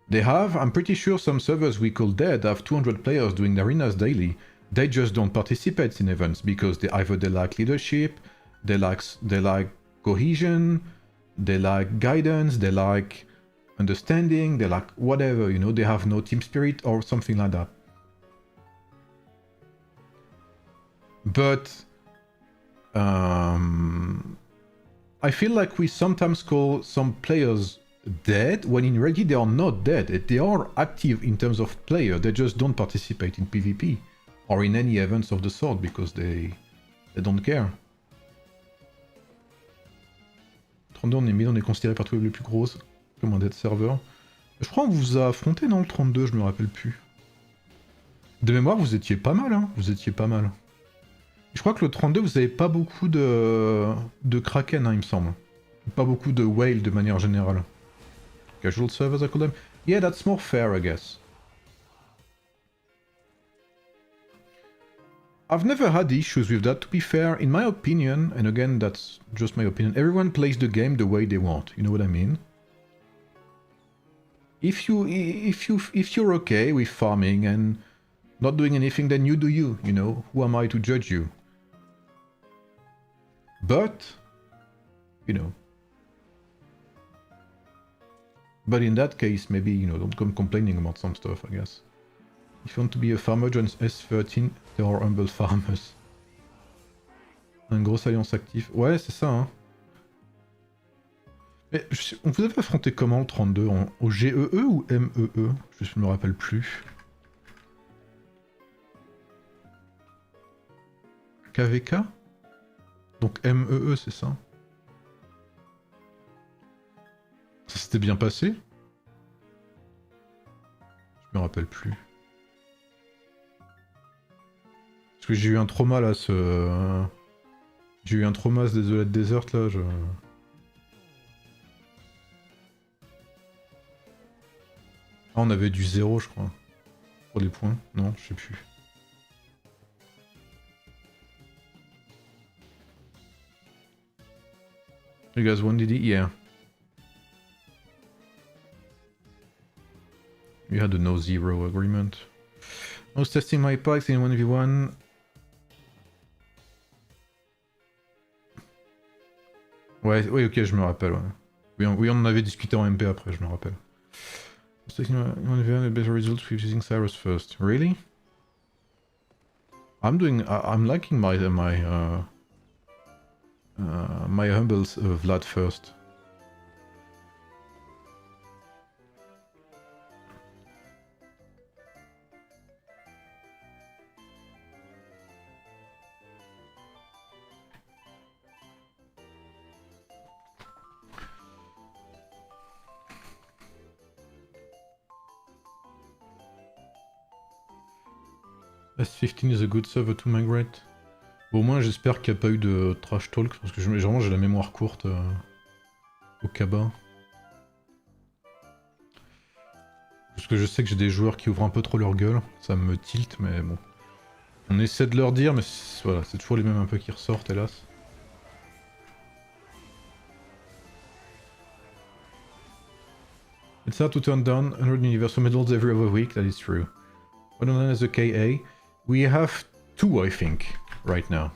They have, I'm pretty sure some servers we call dead have 200 players doing arenas daily. they just don't participate in events because either they lack leadership, they lack cohesion, they lack guidance, they lack understanding, they lack whatever, you know, they have no team spirit or something like that. But I feel like we sometimes call some players dead when in reality they are not dead. They are active in terms of player, they just don't participate in PvP or in any events of the sort because they don't care. 32 on est considéré par tous les plus grosses comme un dead server. Je crois qu'on vous a affronté non le 32, je me rappelle plus. De mémoire vous étiez pas mal hein, vous étiez pas mal. Je crois que le 32 vous avez pas beaucoup de Kraken hein, il me semble. Pas beaucoup de whale de manière générale. Casual servers I call them. Yeah, that's more fair I guess. I've never had issues with that, to be fair. In my opinion, and again, that's just my opinion, everyone plays the game the way they want, you know what I mean? If you're okay with farming and not doing anything, then you do you know? Who am I to judge you? But, you know... But in that case, maybe, you know, don't come complaining about some stuff, I guess. If you want to be a farmer, join S13, there are humble farmers. Un gros alliance actif. Ouais, c'est ça, hein. Mais on vous avait affronté comment le 32 au GEE ou MEE? Je me rappelle plus. KVK? Donc MEE, c'est ça? Ça s'était bien passé? Je me rappelle plus. Parce que j'ai eu un trauma là, j'ai eu un trauma ce Desolate Desert là, Ah, on avait du 0 je crois. Pour les points. Non, je sais plus. You guys won DD? Yeah. We had a no-zero agreement. I was testing my packs in 1v1. Ouais, oui, ok, je me rappelle. Ouais. Oui, on en avait discuté en MP après, je me rappelle. I was testing my 1v1 with better results with using Cyrus first. Really? I'm liking my humble Vlad first. S15 is a good server to migrate. Bon, au moins j'espère qu'il n'y a pas eu de trash talk, parce que généralement j'ai la mémoire courte au cabas. Parce que je sais que j'ai des joueurs qui ouvrent un peu trop leur gueule, ça me tilte, mais bon. On essaie de leur dire, mais voilà, c'est toujours les mêmes un peu qui ressortent, hélas. It's hard to turn down 100 Universal Medals every other week, that is true. What on as a KA? We have 2, I think, right now.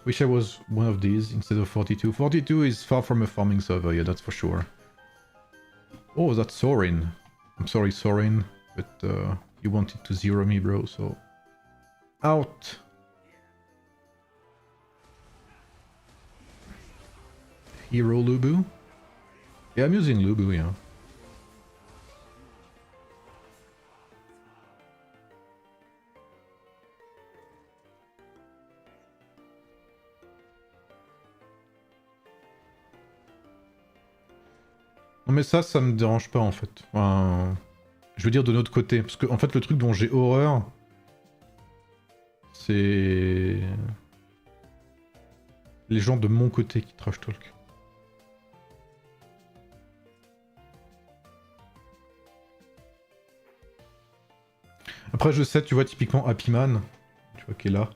Wish I was one of these instead of 42. 42 is far from a farming server, yeah, that's for sure. Oh, that's Sorin. I'm sorry, Sorin, but you wanted to zero me, bro, so... Out! Hero Lubu? Yeah, I'm using Lubu, yeah. Non mais ça me dérange pas en fait. Enfin, je veux dire de notre côté. Parce que en fait le truc dont j'ai horreur, c'est les gens de mon côté qui trash talk. Après je sais, tu vois typiquement Happy Man, tu vois qui est là.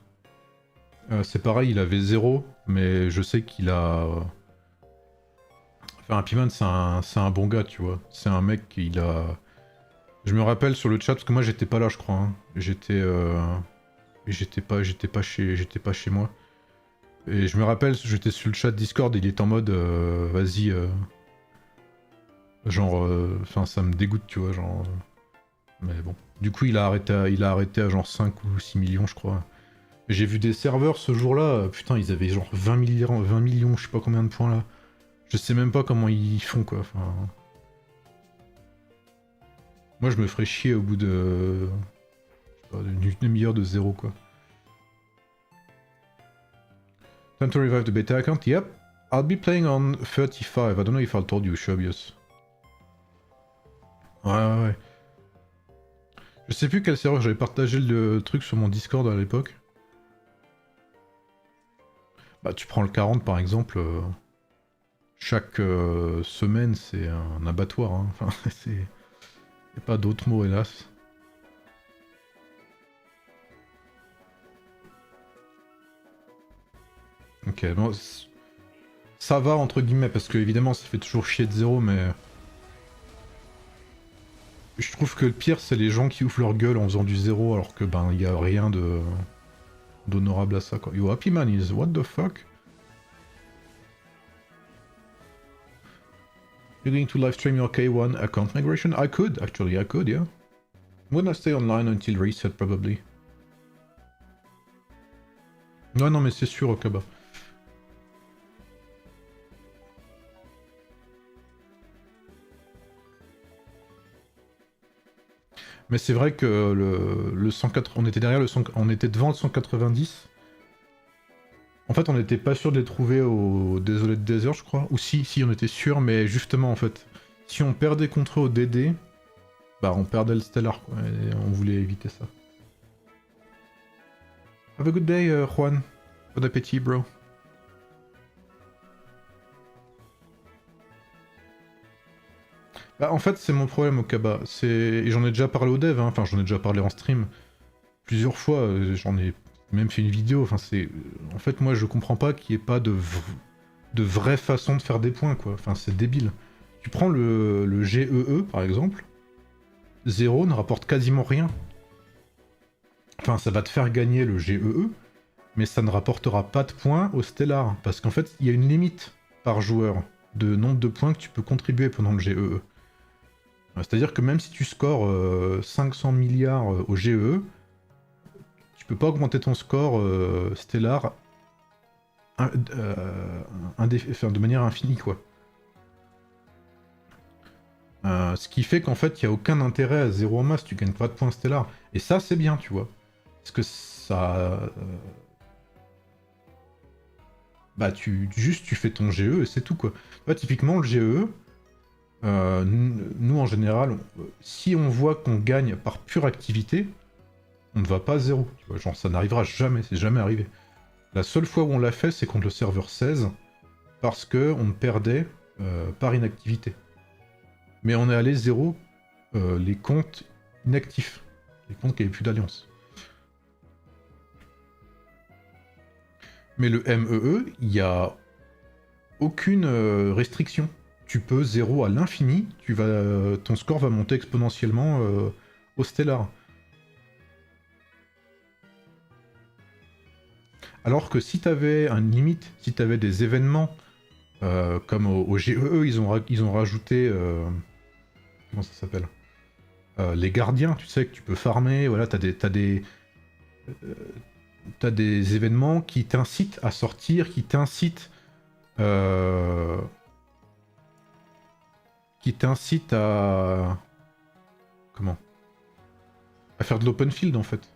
C'est pareil, il avait 0, mais je sais qu'il a... Enfin, Happy Man, c'est un bon gars, tu vois. C'est un mec qui a... Je me rappelle sur le chat, parce que moi j'étais pas là je crois, hein. J'étais pas chez moi. Et je me rappelle, j'étais sur le chat Discord, il était en mode vas-y, genre, enfin ça me dégoûte, tu vois, genre. Mais bon. Du coup il a arrêté à genre 5 ou 6 millions je crois. J'ai vu des serveurs ce jour-là, putain ils avaient genre 20 millions, je sais pas combien de points là. Je sais même pas comment ils font quoi, enfin... Moi je me ferais chier au bout de... je sais pas, d'une demi-heure de zéro quoi. Time to revive the beta account, yep. I'll be playing on 35, I don't know if I told you, Shobius. Ouais. Je sais plus quel serveur, j'avais partagé le truc sur mon Discord à l'époque. Bah tu prends le 40 par exemple, chaque semaine c'est un abattoir, hein. Enfin c'est... y a pas d'autres mots hélas. Ok, bon, ça va entre guillemets, parce que évidemment ça fait toujours chier de zéro, mais... Je trouve que le pire c'est les gens qui ouvrent leur gueule en faisant du zéro alors que ben y a rien de... d'honorable à ça quoi. Yo happy man is what the fuck? You're going to live stream your K1 account migration? I could, actually, I could, yeah. I'm gonna stay online until reset, probably. Ouais, non, mais c'est sûr, Okaba. Mais c'est vrai que le 180... On était derrière le 100... On était devant le 190. En fait, on n'était pas sûr de les trouver au Désolé de Desert, je crois. Ou si, on était sûr, mais justement, en fait, si on perdait contre eux au DD, bah on perdait le Stellar, quoi. Et on voulait éviter ça. Have a good day, Juan. Bon appétit, bro. Bah, en fait, c'est mon problème au Kaba. Et j'en ai déjà parlé au dev, hein. Enfin, j'en ai déjà parlé en stream plusieurs fois. J'en ai même fait une vidéo. Enfin, c'est. En fait, moi, je comprends pas qu'il n'y ait pas de vraie façon de faire des points, quoi. Enfin, c'est débile. Tu prends le GEE, par exemple. 0 ne rapporte quasiment rien. Enfin, ça va te faire gagner le GEE, mais ça ne rapportera pas de points au Stellar. Parce qu'en fait, il y a une limite par joueur de nombre de points que tu peux contribuer pendant le GEE. C'est-à-dire que même si tu scores 500 milliards au GEE, tu peux pas augmenter ton score Stellar de manière infinie, quoi. Ce qui fait qu'en fait, il n'y a aucun intérêt à 0 en masse, tu gagnes pas de points Stellar. Et ça, c'est bien, tu vois. Parce que ça... bah, tu fais ton GE et c'est tout, quoi. Bah, typiquement, le GE, nous, en général, si on voit qu'on gagne par pure activité, on ne va pas à 0. Tu vois, genre, ça n'arrivera jamais, c'est jamais arrivé. La seule fois où on l'a fait, c'est contre le serveur 16, parce que on perdait par inactivité. Mais on est allé 0 les comptes inactifs, les comptes qui n'avaient plus d'alliance. Mais le MEE, il n'y a aucune restriction. Tu peux 0 à l'infini, ton score va monter exponentiellement au Stellar. Alors que si t'avais une limite, si t'avais des événements, comme au GEE, ils ont rajouté... comment ça s'appelle, les gardiens, tu sais, que tu peux farmer, voilà, t'as des événements qui t'incitent à sortir, qui t'incitent à... Comment? À faire de l'open field, en fait.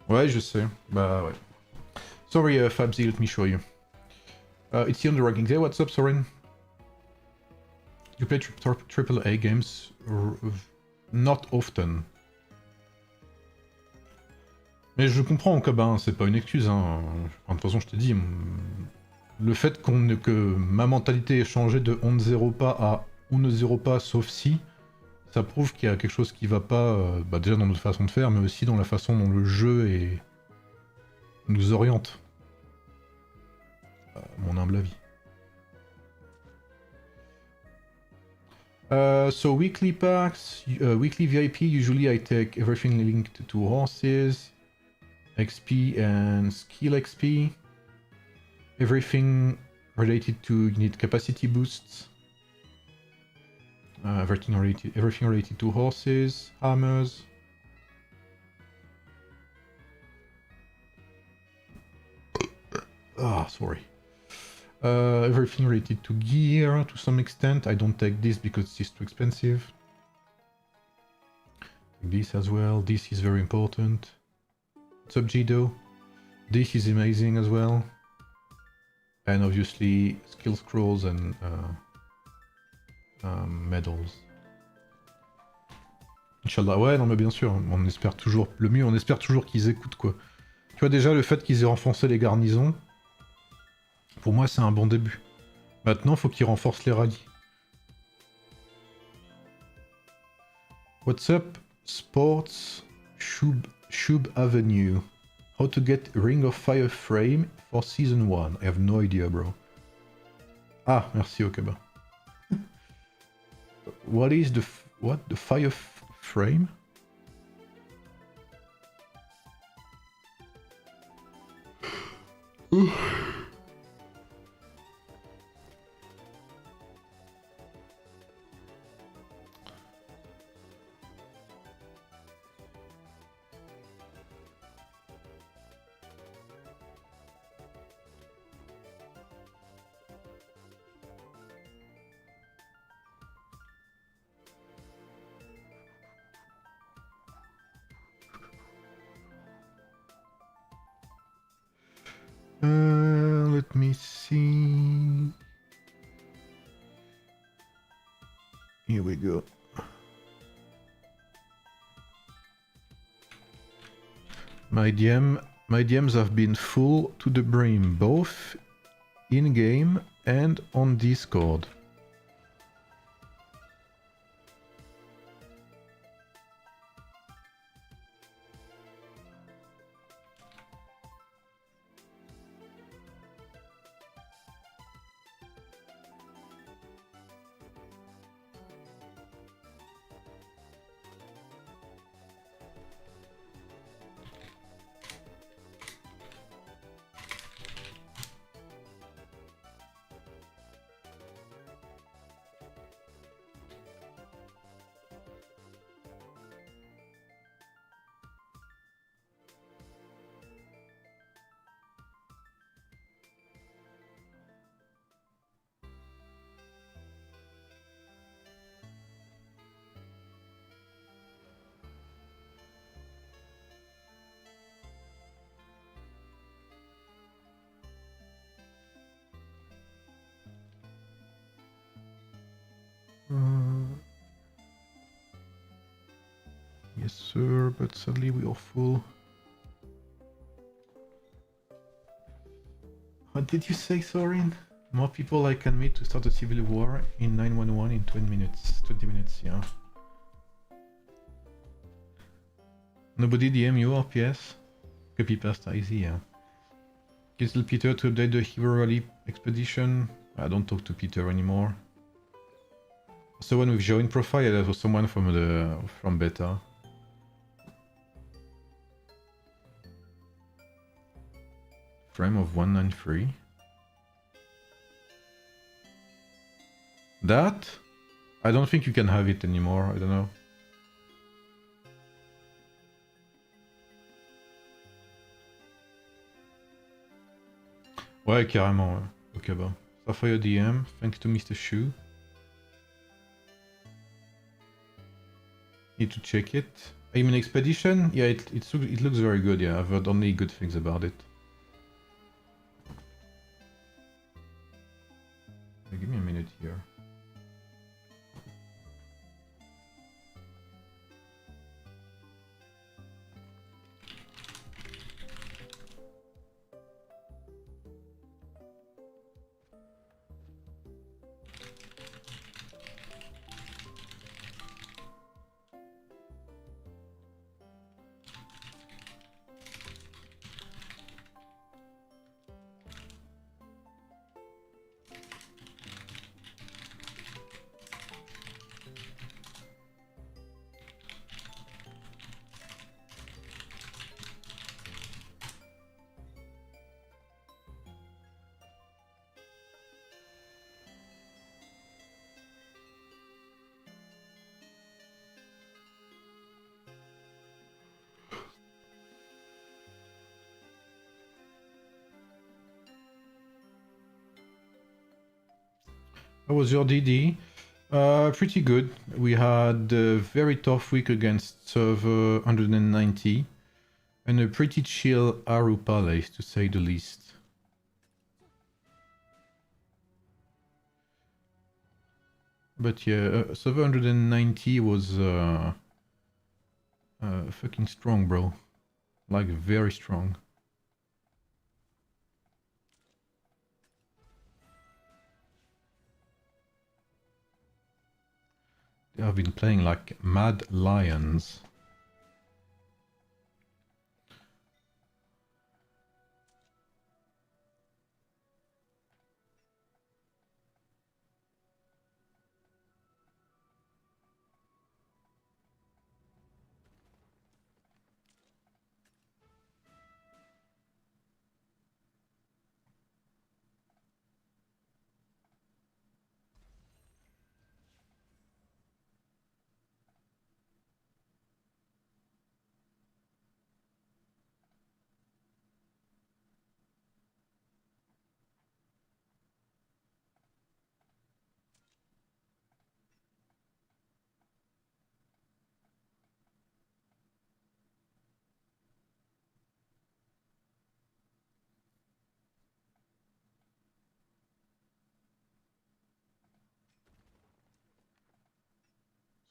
Ouais, je sais. Bah, ouais. Sorry, Fabzy, let me show you. It's here on the ranking. Hey, what's up, Soren? You play triple A games? Not often. Mais je comprends, Cabin, c'est pas une excuse, hein. De toute façon, je te dis, le fait que ma mentalité ait changé de on ne zéro pas à on ne zéro pas sauf si, ça prouve qu'il y a quelque chose qui va pas, bah déjà dans notre façon de faire, mais aussi dans la façon dont le jeu nous oriente. À mon humble avis. So weekly packs, weekly VIP, usually I take everything linked to horses, XP and skill XP. Everything related to unit capacity boosts. Everything related to horses, hammers. Ah, sorry. Everything related to gear to some extent. I don't take this because it's too expensive. Take this as well. This is very important. What's up, Jido? This is amazing as well. And obviously skill scrolls and medals. Inch'Allah, ouais, non mais bien sûr, on espère toujours le mieux, on espère toujours qu'ils écoutent quoi. Tu vois déjà le fait qu'ils aient renforcé les garnisons, pour moi c'est un bon début. Maintenant faut qu'ils renforcent les rallyes. What's up, Sports Shub Avenue? How to get Ring of Fire frame for season 1? I have no idea, bro. Ah, merci Okaba. What is the fire frame? Let me see. Here we go. My DMs have been full to the brim, both in-game and on Discord. Yes, sir, but sadly we are full. What did you say, Sorin? More people I can meet to start a civil war in 911 in 20 minutes. 20 minutes, yeah. Nobody DM you or PS? Copy pasta, easy, yeah. Tell Peter to update the Hero Rally expedition. I don't talk to Peter anymore. Someone with join profile, that was someone from beta. Frame of 193. That? I don't think you can have it anymore, I don't know. Ouais, carrément, ouais. Ok, bah. Sapphire DM, thanks to Mr. Shu. Need to check it. I mean, expedition? Yeah, it looks very good, yeah. I've heard only good things about it. Give me a minute here. How was your DD? Pretty good. We had a very tough week against server 190 and a pretty chill Aru Palace, to say the least. But yeah, server 190 was fucking strong, bro. Like, very strong. They have been playing like mad lions.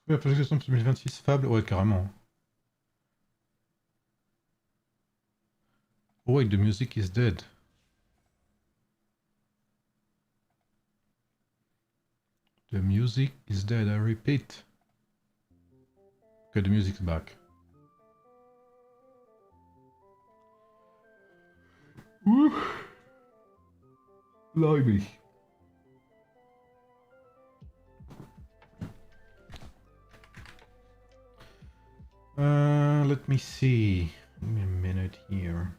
Oui, la projection de 2026, Fable, ouais, carrément. Oh wait, the music is dead. The music is dead, I repeat. Okay, the music's back. Woo! Blimey. Let me see. Give me a minute here.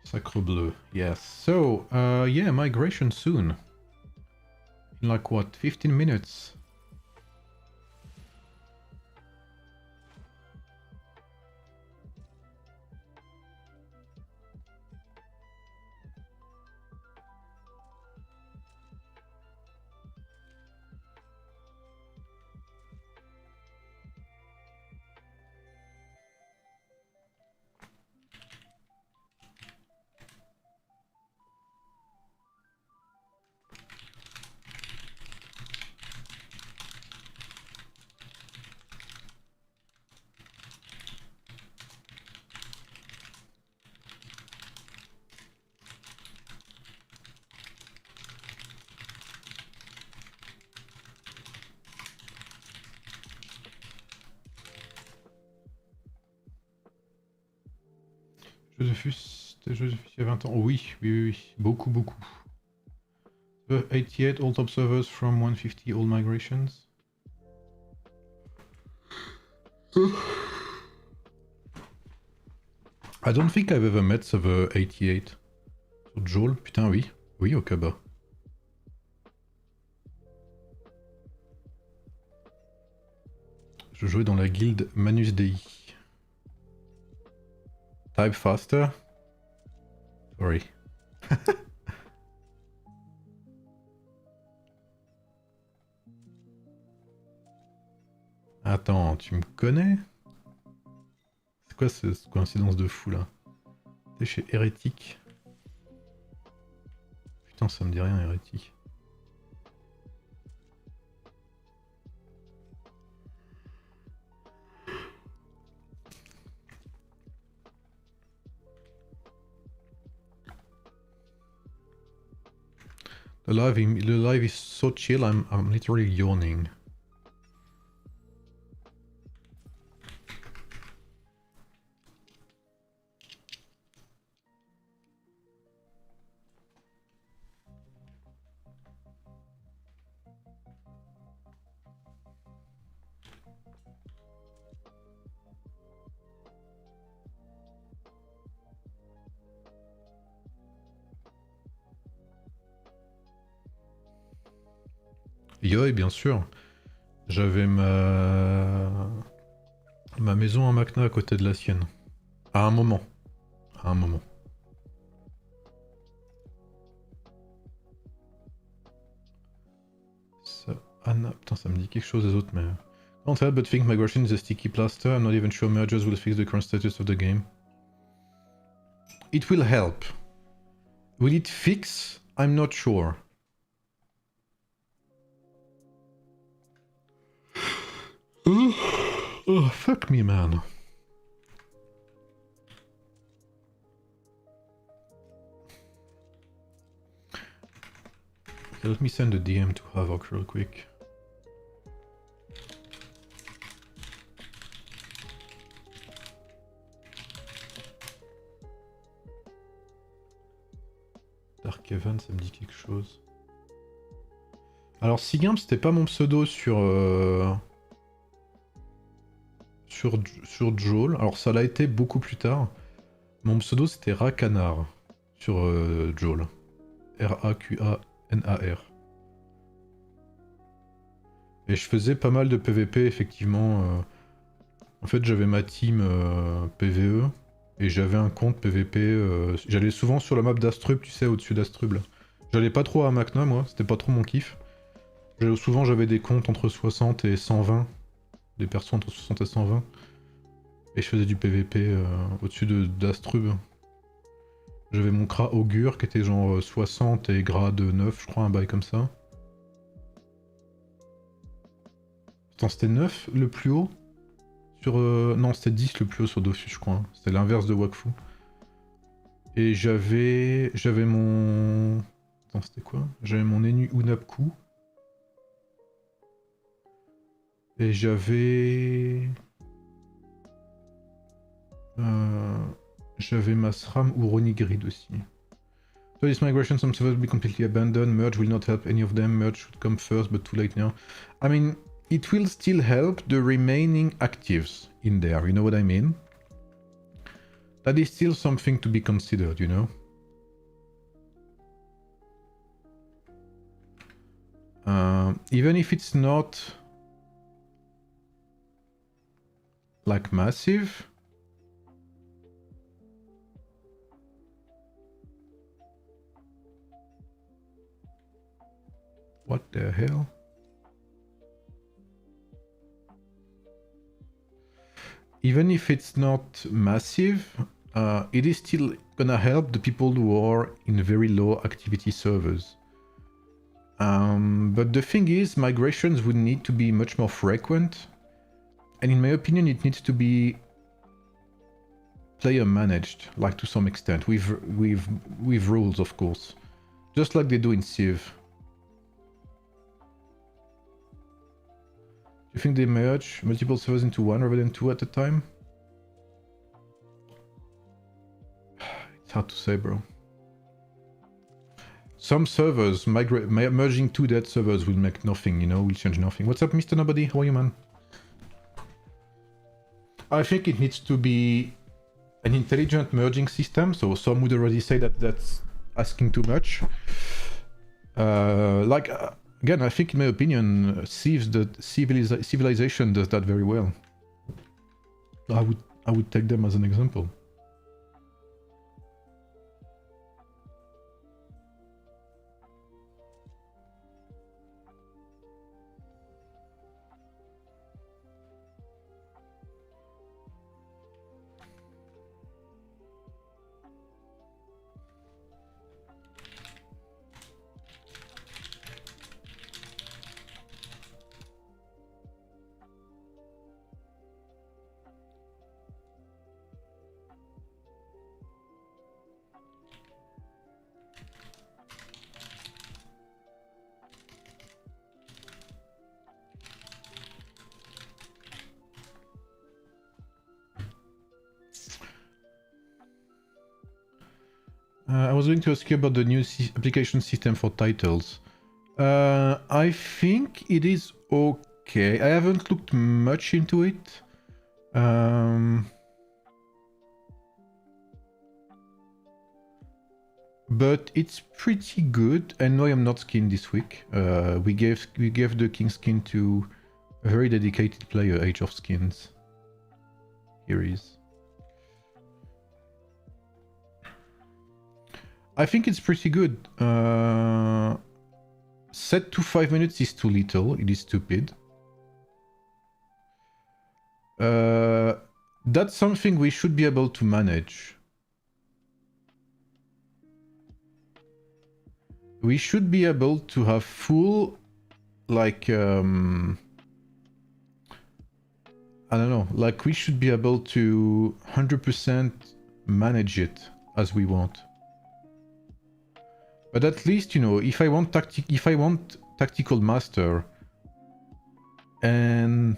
Sacre bleu. Yes. So, yeah, migration soon. In like what, 15 minutes? C'était jeu de fus il y a 20 ans. Oh, oui, oui, oui, oui. Beaucoup, beaucoup. 88 old observers from 150 old migrations. I don't think I've ever met server 88. Sur Joel, putain, oui. Oui, au Kaba. Je jouais dans la guilde Manus Dei. Type faster? Sorry. Attends, tu me connais? C'est quoi cette coïncidence de fou là? T'es chez Hérétique? Putain, ça me dit rien, Hérétique. The live is so chill, I'm literally yawning. Yo, bien sûr. J'avais ma maison en Macna à côté de la sienne. À un moment. À un moment. Ça... Anna... Putain, ça me dit quelque chose des autres, mais... Can't help but think migration is a sticky plaster. I'm not even sure mergers will fix the current status of the game. It will help. Will it fix? I'm not sure. Oh, fuck me, man. Okay, let me send a DM to Havoc real quick. Dark Evan, ça me dit quelque chose. Alors, Sigimp, c'était pas mon pseudo sur Joel. Alors, ça l'a été beaucoup plus tard. Mon pseudo, c'était Racanar sur Joel. R-A-Q-A-N-A-R. Et je faisais pas mal de PVP, effectivement. En fait, j'avais ma team PVE. Et j'avais un compte PVP. J'allais souvent sur la map d'Astrub, tu sais, au-dessus d'Astrub. J'allais pas trop à Macna, moi. C'était pas trop mon kiff. Souvent, j'avais des comptes entre 60 et 120. Des persos entre 60 et 120. Et je faisais du PVP au-dessus d'Astrub. J'avais mon Kra Augure qui était genre 60 et grade 9, je crois, un bail comme ça. Attends, c'était 9 le plus haut sur... Non, c'était 10 le plus haut sur Dofus, je crois. C'était l'inverse de Wakfu. Et j'avais mon... Attends, c'était quoi? J'avais mon Enu Unapku. Et j'avais... J'avais ma SRAM Uroni Grid aussi. So this migration, some servers will be completely abandoned. Merge will not help any of them. Merge should come first, but too late now. I mean, it will still help the remaining actives in there, you know what I mean? That is still something to be considered, you know? Even if it's not like massive. What the hell? Even if it's not massive, it is still gonna help the people who are in very low activity servers. But the thing is, migrations would need to be much more frequent. And in my opinion, it needs to be player managed, like to some extent, with rules, of course. Just like they do in Civ. Do you think they merge multiple servers into one rather than two at a time? It's hard to say, bro. Some servers, merging two dead servers will make nothing, you know, will change nothing. What's up, Mr. Nobody? How are you, man? I think it needs to be an intelligent merging system, so some would already say that that's asking too much. Again, I think in my opinion, Civilization does that very well. I would take them as an example. I was going to ask you about the new application system for titles. I think it is okay. I haven't looked much into it. but it's pretty good. And no, I am not skinned this week. We gave the king skin to a very dedicated player, Age of Skins. Here he is. I think it's pretty good. Set to 5 minutes is too little. It is stupid. That's something we should be able to manage. We should be able to have full, like, I don't know, like we should be able to 100% manage it as we want. But at least, you know, if I want tactical master, and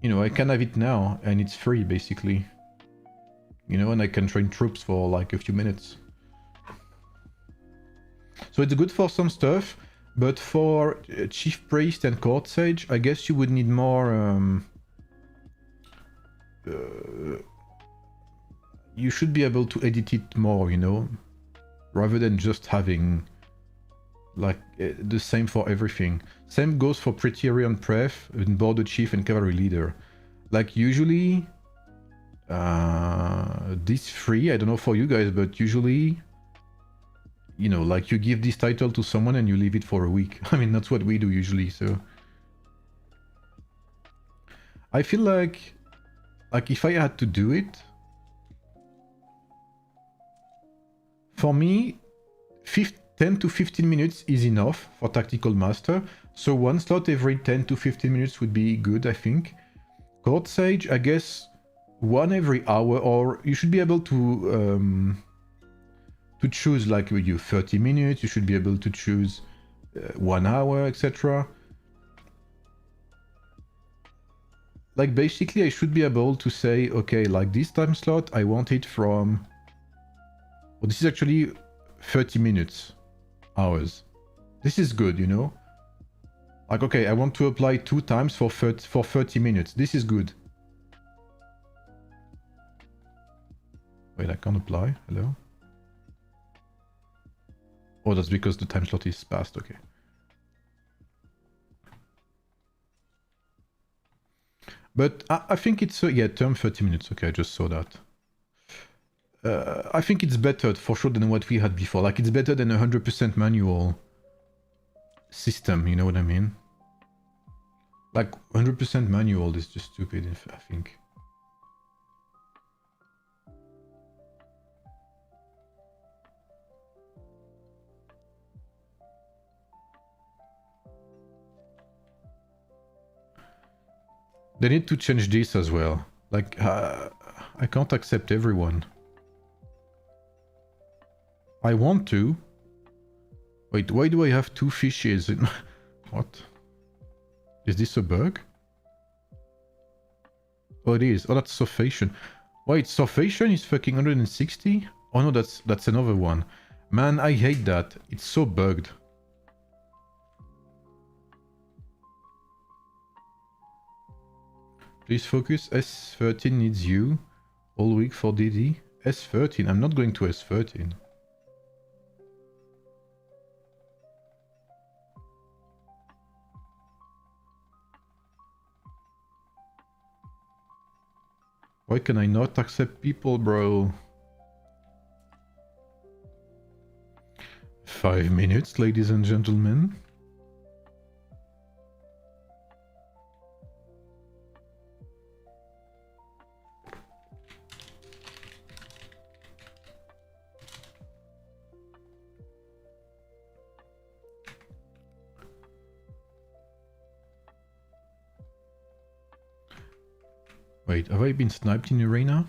you know, I can have it now, and it's free basically. You know, and I can train troops for like a few minutes. So it's good for some stuff, but for Chief Priest and Court Sage, I guess you would need more... you should be able to edit it more, you know? Rather than just having like the same for everything. Same goes for Praetorian Pref, and Border Chief and Cavalry Leader. Like usually... this free, I don't know for you guys, but usually... You know, like you give this title to someone and you leave it for a week. I mean, that's what we do usually, so... I feel like if I had to do it... For me, 10 to 15 minutes is enough for Tactical Master. So one slot every 10 to 15 minutes would be good, I think. Court Sage, I guess one every hour, or you should be able to choose like you 30 minutes, you should be able to choose 1 hour, etc. Like basically I should be able to say, okay, like this time slot, I want it from... Well, this is actually 30 minutes, hours. This is good, you know? Like, okay, I want to apply 2 times for 30 minutes. This is good. Wait, I can't apply. Hello? Oh, that's because the time slot is passed. Okay. But I think it's... yeah, term 30 minutes. Okay, I just saw that. I think it's better for sure than what we had before. Like, it's better than a 100% manual system, you know what I mean? Like, 100% manual is just stupid, I think. They need to change this as well. Like, I can't accept everyone. I want to. Wait, why do I have 2 fishes? What? Is this a bug? Oh, it is. Oh, that's Sophation. Wait, Sophation is fucking 160? Oh no, that's another one. Man, I hate that. It's so bugged. Please focus. S13 needs you. All week for DD. S13. I'm not going to S13. Why can I not accept people, bro? 5 minutes, ladies and gentlemen. Wait, have I been sniped in arena?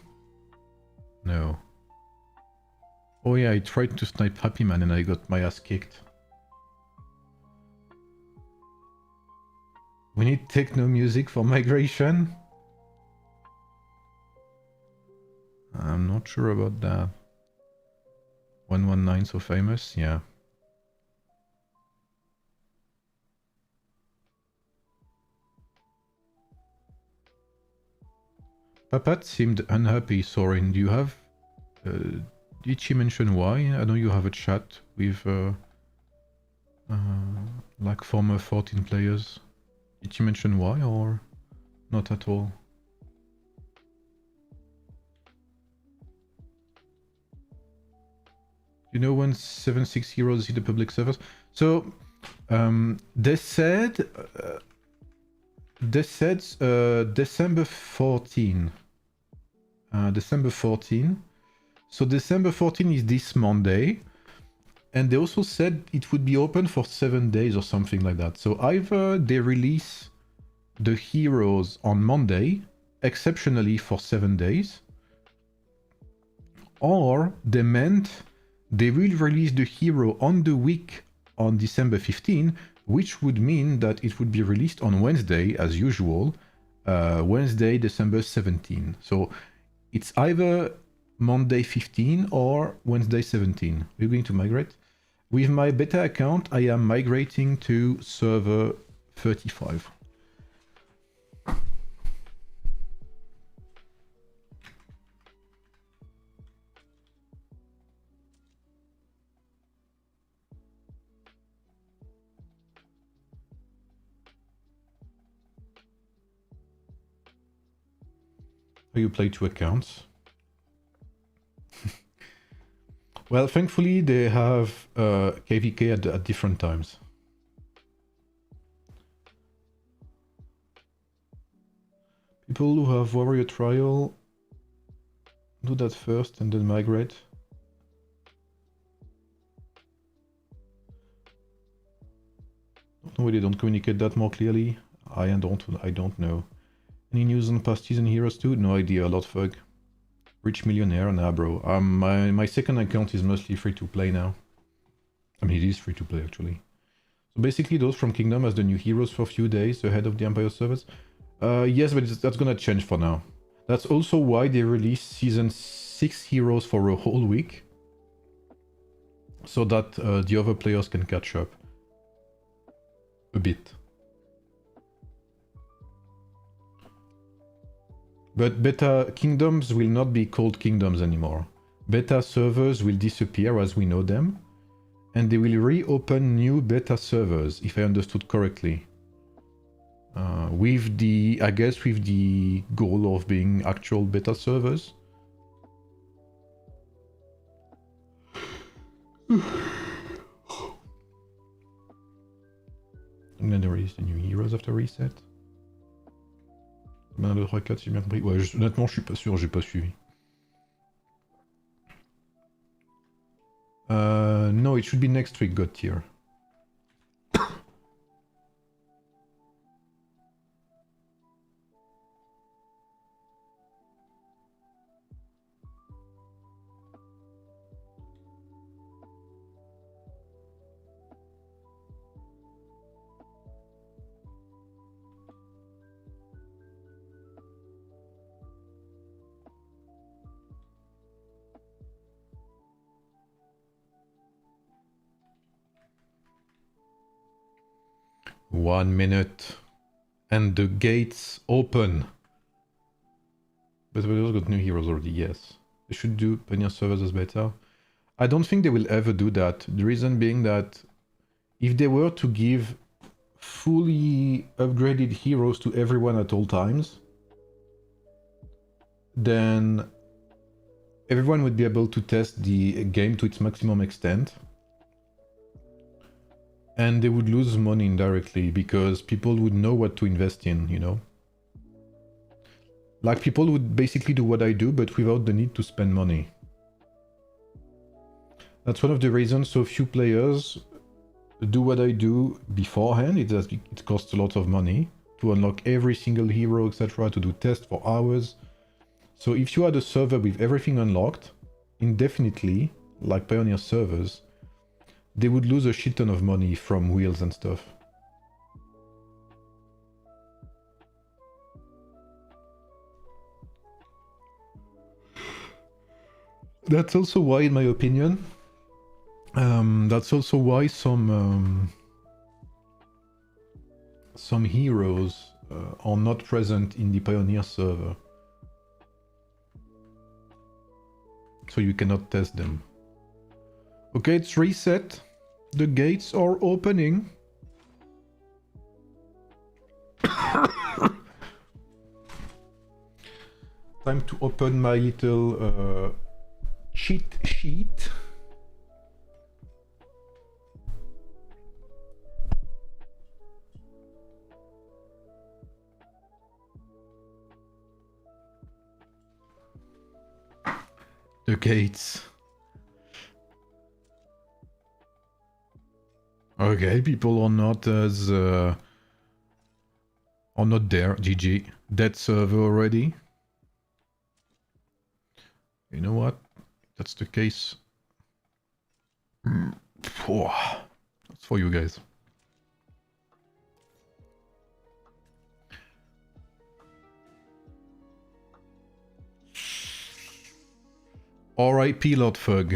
No. Oh yeah, I tried to snipe Happy Man and I got my ass kicked. We need techno music for migration? I'm not sure about that. 119 so famous? Yeah. Papat seemed unhappy, Sorin. Do you have did she mention why? I know you have a chat with like former 14 players. Did she mention why or not at all? You know when 7.6 heroes hit the public servers? So they said December 14. December 14. So December 14 is this Monday. And they also said it would be open for 7 days or something like that. So either they release the heroes on Monday, exceptionally for 7 days, or they meant they will release the hero on the week on December 15, which would mean that it would be released on Wednesday, as usual, Wednesday, December 17. So it's either Monday 15 or Wednesday 17. We're going to migrate. With my beta account, I am migrating to server 35. You play 2 accounts. Well, thankfully they have KVK at different times. People who have Warrior Trial do that first and then migrate. Don't know why they don't communicate that more clearly. I don't know. Any news on past season heroes too? No idea, a lot fug. Rich millionaire, nah bro. My second account is mostly free to play now. I mean, it is free to play actually. So basically those from Kingdom as the new heroes for a few days ahead of the Empire servers. Yes, but that's gonna change for now. That's also why they released season 6 heroes for a whole week. So that the other players can catch up. A bit. But beta kingdoms will not be called kingdoms anymore. Beta servers will disappear as we know them. And they will reopen new beta servers, if I understood correctly. With the, I guess, with the goal of being actual beta servers. And then they release the new heroes after reset. Ben, le 3-4, si j'ai bien compris. Ouais, honnêtement, je suis pas sûr, j'ai pas suivi. No, it should be next week, God tier. One minute. And the gates open. But we also got new heroes already, yes. They should do Pioneer servers as beta. I don't think they will ever do that. The reason being that if they were to give fully upgraded heroes to everyone at all times, then everyone would be able to test the game to its maximum extent. And they would lose money indirectly because people would know what to invest in, you know? Like people would basically do what I do, but without the need to spend money. That's one of the reasons so few players do what I do beforehand. It costs a lot of money to unlock every single hero, etc., to do tests for hours. So if you had a server with everything unlocked, indefinitely, like Pioneer servers, they would lose a shit ton of money from wheels and stuff. That's also why, in my opinion, that's also why some heroes are not present in the Pioneer server. so you cannot test them. Okay, it's reset. The gates are opening. Time to open my little cheat sheet. The gates. Okay, people are not as are not there. GG. Dead server already. You know what? That's the case. That's for you guys. R.I.P. Lord Fug.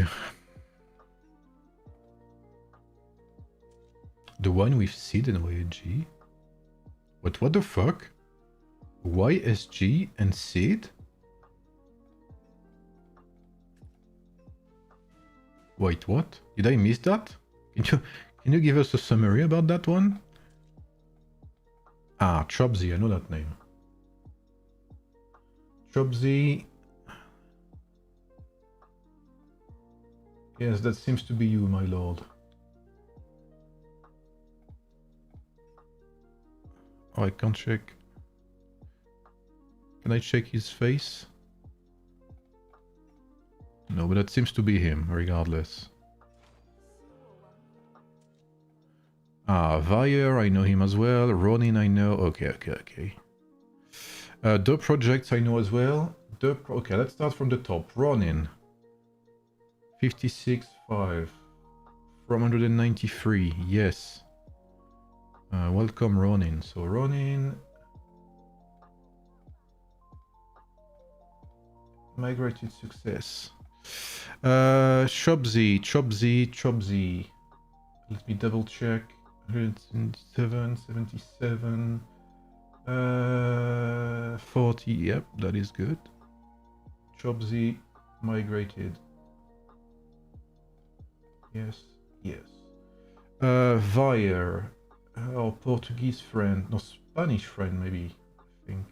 The one with Sid and YSG? What the fuck? YSG and Sid? Wait, what? Did I miss that? Can you give us a summary about that one? Ah, Chobsy, I know that name. Chobsy. Yes, that seems to be you, my lord. Oh, I can't check. Can I check his face? No, but that seems to be him, regardless. Ah, Vire, I know him as well. Ronin, I know. Okay. The projects I know as well. Okay, let's start from the top. Ronin. 56.5. From 193, yes. Welcome, Ronin. So, Ronin... Migrated success. Chobsy. Let me double check. 177, 77, 40. Yep, that is good. Chobsy migrated. Yes. Vire, our Portuguese friend, no, Spanish friend maybe, I think.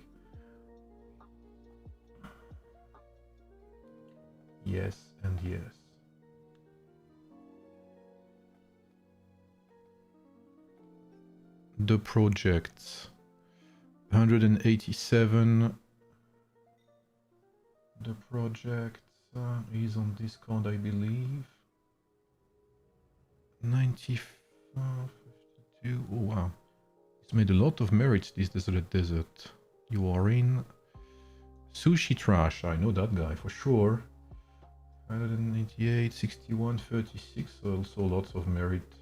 Yes and yes. The projects. 187. The project is on Discord, I believe. 95, 52. Oh wow. It's made a lot of merits, this Desolate Desert. You are in. Sushi Trash, I know that guy for sure. 188, 61, 36, also lots of merit,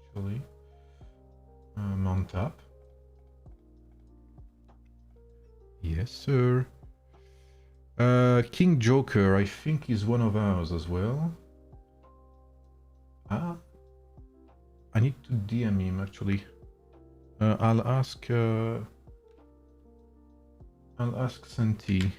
actually. Montap. Yes, sir. King Joker, I think is one of ours as well. Ah. I need to DM him, actually. I'll ask Santi.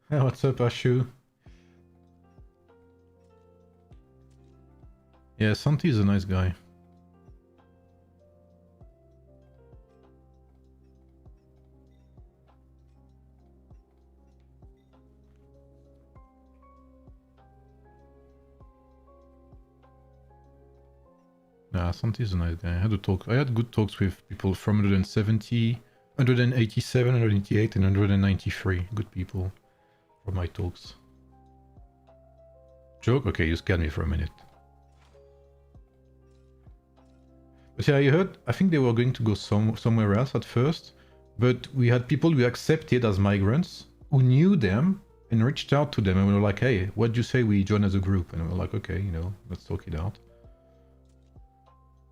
Hey, what's up, Ashu? Yeah, Santi is a nice guy. Yeah, Santi is a nice guy. I had good talks with people from 170, 187, 188, and 193. Good people for my talks. Joke? Okay, you scared me for a minute. But yeah, you heard, I think they were going to go somewhere else at first, but we had people we accepted as migrants who knew them and reached out to them and we were like, hey, what do you say we join as a group? And we were like, okay, you know, let's talk it out.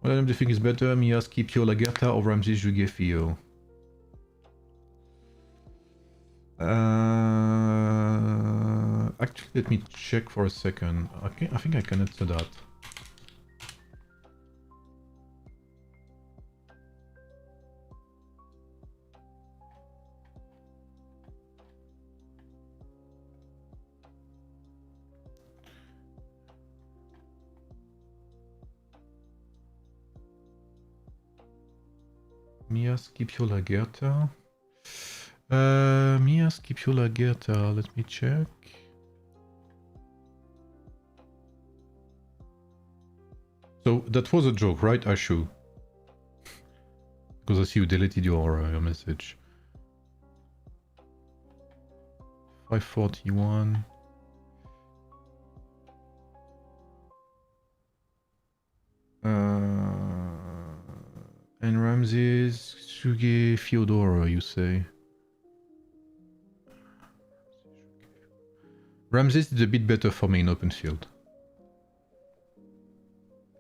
What item do you think is better? Mia, Scipio, Lagerta, or Ramses Jugefio? Actually, let me check for a second. I think I can answer that. Mia, Scipio, Lagerta. Mia, Scipio, Lagerta. Let me check. So that was a joke, right, Ashu? Because I see you deleted your message. 541. And Ramses, Suge, Fyodora, you say? Ramses is a bit better for me in open field.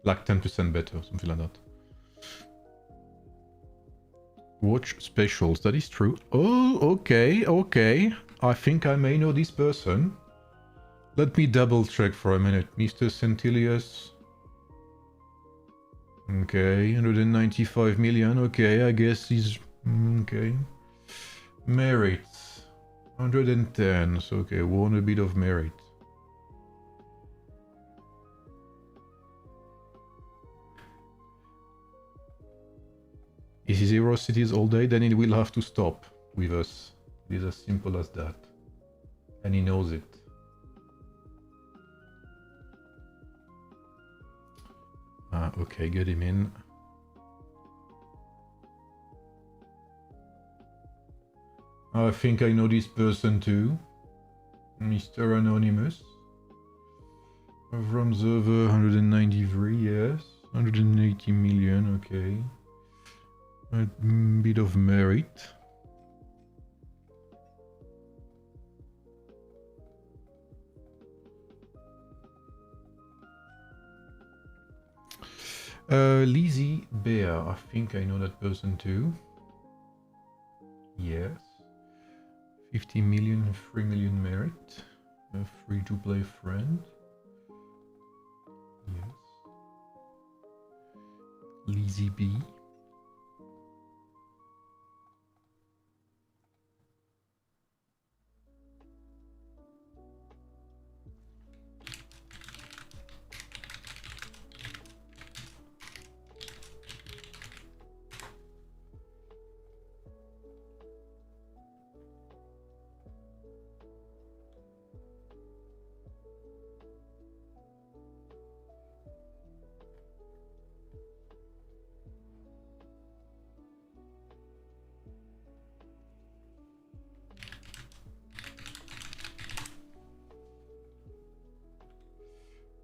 Like 10% better, something like that. Watch specials, that is true. Oh, okay, okay. I think I may know this person. Let me double check for a minute. Mr. Centilius. Okay, 195 million. Okay, I guess he's... Okay. Merits. 110. So, okay, won a bit of merit. If he zero cities all day, then it will have to stop with us. It is as simple as that. And he knows it. Okay, get him in. I think I know this person too. Mr. Anonymous. From server 193, yes. 180 million, okay. A bit of merit. Lizzie Bear, I think I know that person too. Yes. 50 million, 3 million merit. A free-to-play friend. Yes. Lizzie B.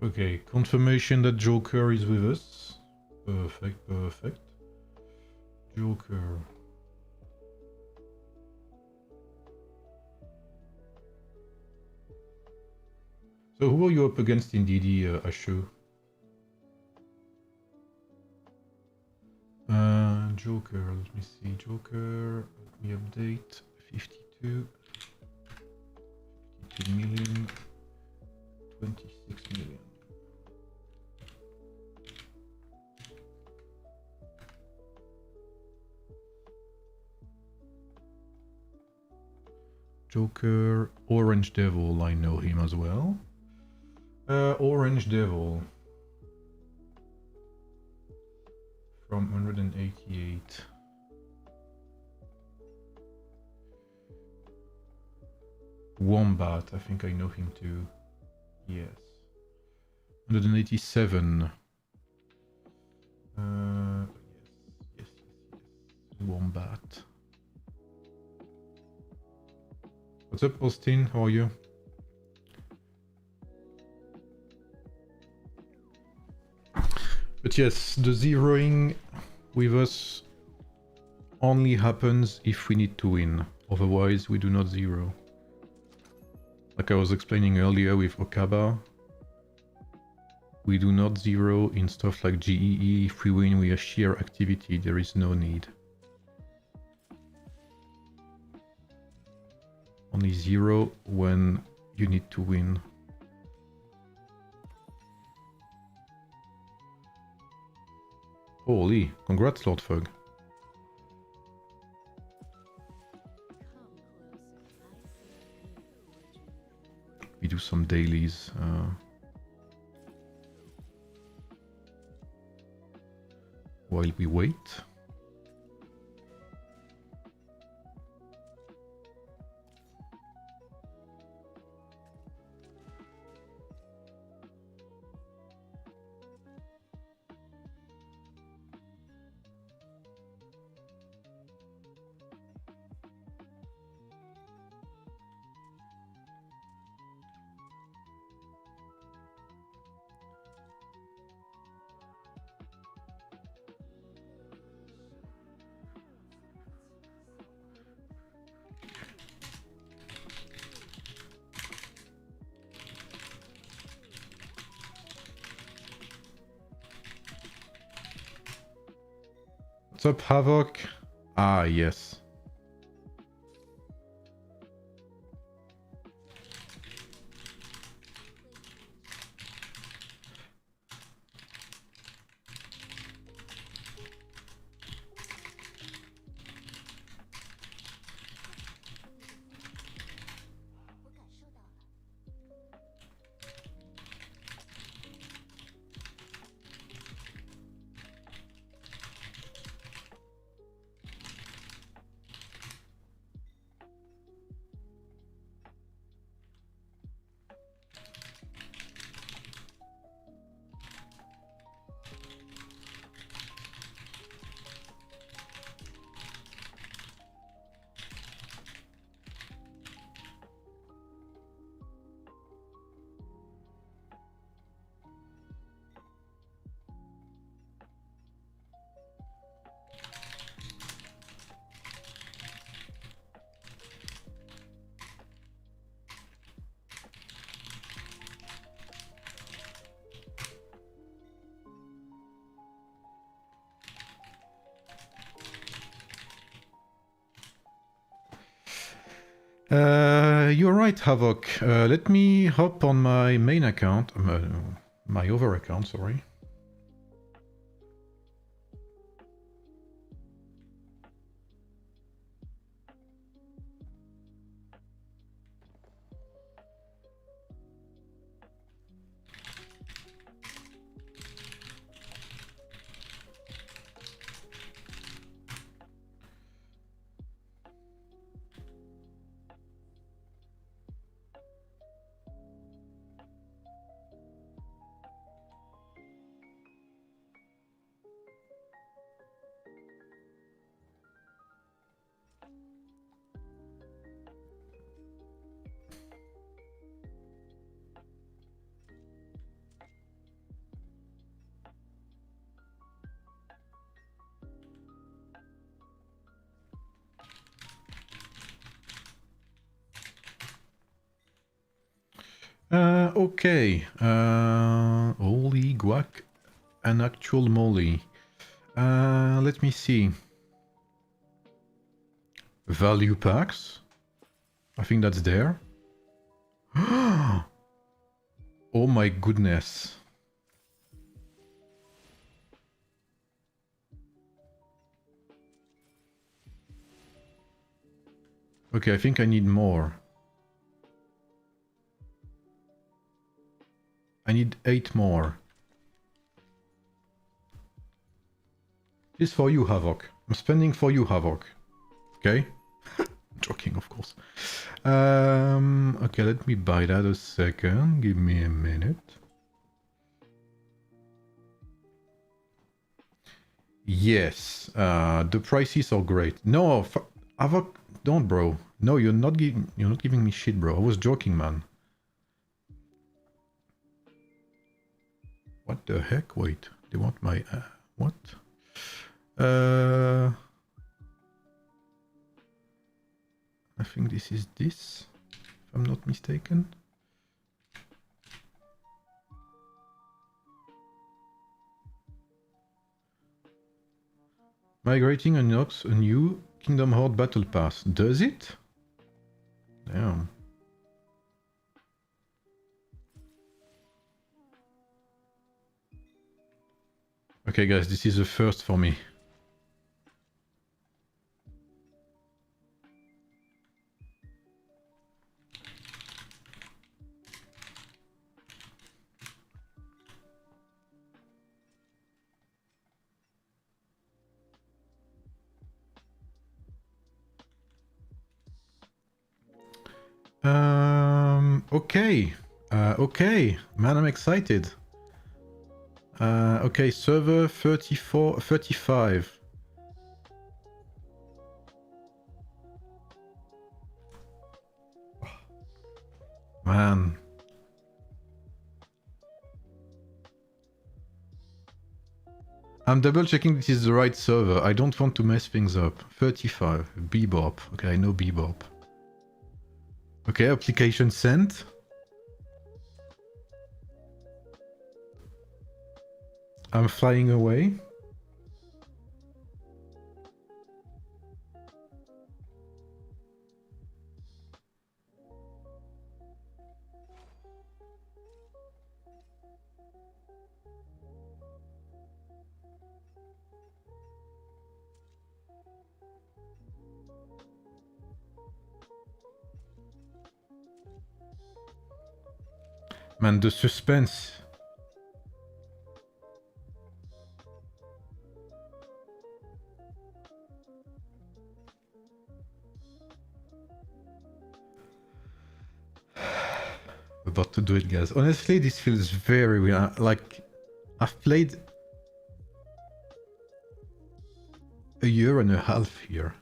Okay, confirmation that Joker is with us. Perfect, perfect. Joker. So who are you up against in DD, Ashu? Joker, let me see. Joker, let me update. 52. 52 million. 26 million. Joker, Orange Devil, I know him as well. Orange Devil. From 188. Wombat, I think I know him too. Yes. 187. Yes. Wombat. What's up, Austin? How are you? But yes, the zeroing with us only happens if we need to win. Otherwise, we do not zero. Like I was explaining earlier with Okaba. We do not zero in stuff like GEE. If we win, we are sheer activity. There is no need. Only zero when you need to win. Holy, congrats, Lord Fug. We do some dailies. While we wait. What's up, Havoc? Ah, yes. You're right, Havoc. Let me hop on my main account, my other account, sorry. Okay. Holy guac, an actual molly. Let me see. Value packs. I think that's there. Oh my goodness. Okay, I think I need more. I need 8 more. This is for you, Havoc. I'm spending for you, Havoc. Okay? Joking, of course. Okay, let me buy that a second. Give me a minute. Yes, the prices are great. No, Havoc, don't, bro. No, you're not giving me shit, bro. I was joking, man. What the heck? Wait, they want my what? I think this is this, if I'm not mistaken. Migrating unlocks a new Kingdom Hearts Battle Pass. Does it? Damn. Okay guys, this is a first for me. Okay. Okay. Man, I'm excited. Okay, server 34, 35. Man. I'm double checking this is the right server. I don't want to mess things up. 35. Bebop. Okay, I know Bebop. Okay, application sent. I'm flying away. Man, the suspense. About to do it, guys. Honestly, this feels very weird. Like, I've played a year and a half here.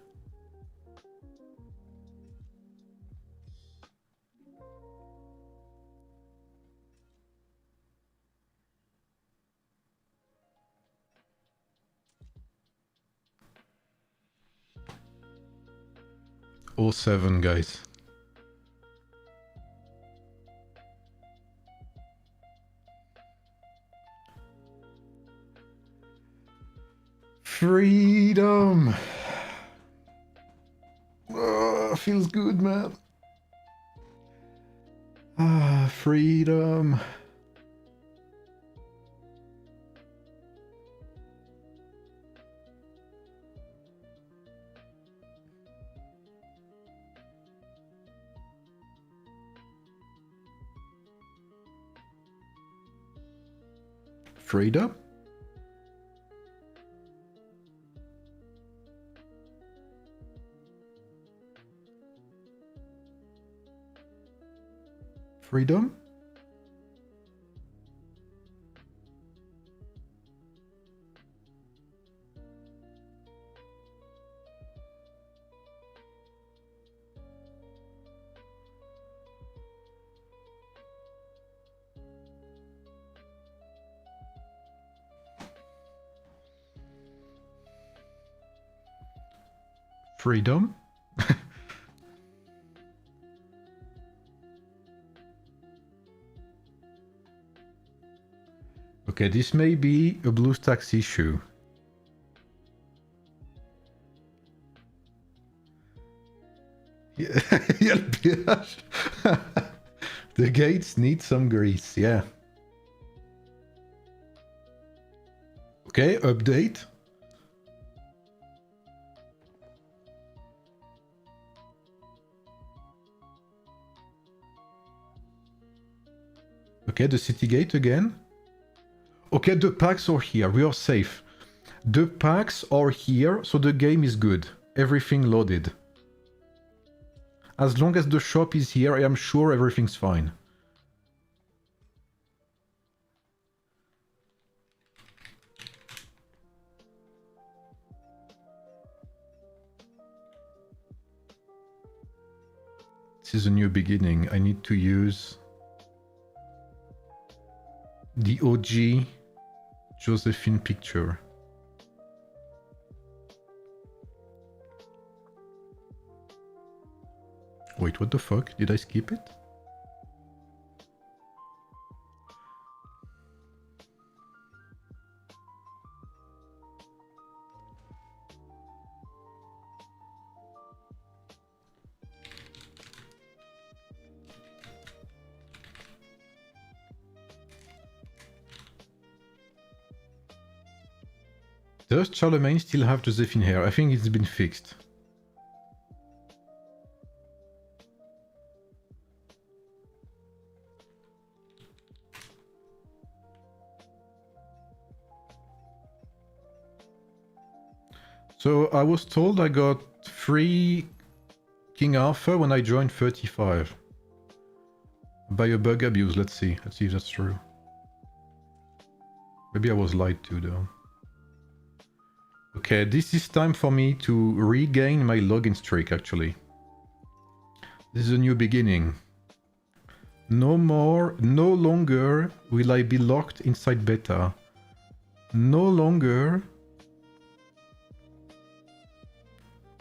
All 7, guys. Freedom! Oh, feels good, man. Ah, freedom. Freedom? Freedom? Freedom? Okay, this may be a BlueStacks issue. Yeah, the gates need some grease, yeah. Okay, update. Okay, the city gate again. Okay, the packs are here. We are safe. The packs are here, so the game is good. Everything loaded. As long as the shop is here, I am sure everything's fine. This is a new beginning. I need to use the OG Josephine picture. Wait, what the fuck? Did I skip it? Does Charlemagne still have Josephine hair? I think it's been fixed. So I was told I got 3 King Arthur when I joined 35. By a bug abuse, let's see. Let's see if that's true. Maybe I was lied to though. Okay, this is time for me to regain my login streak actually. This is a new beginning. No longer will I be locked inside beta. No longer...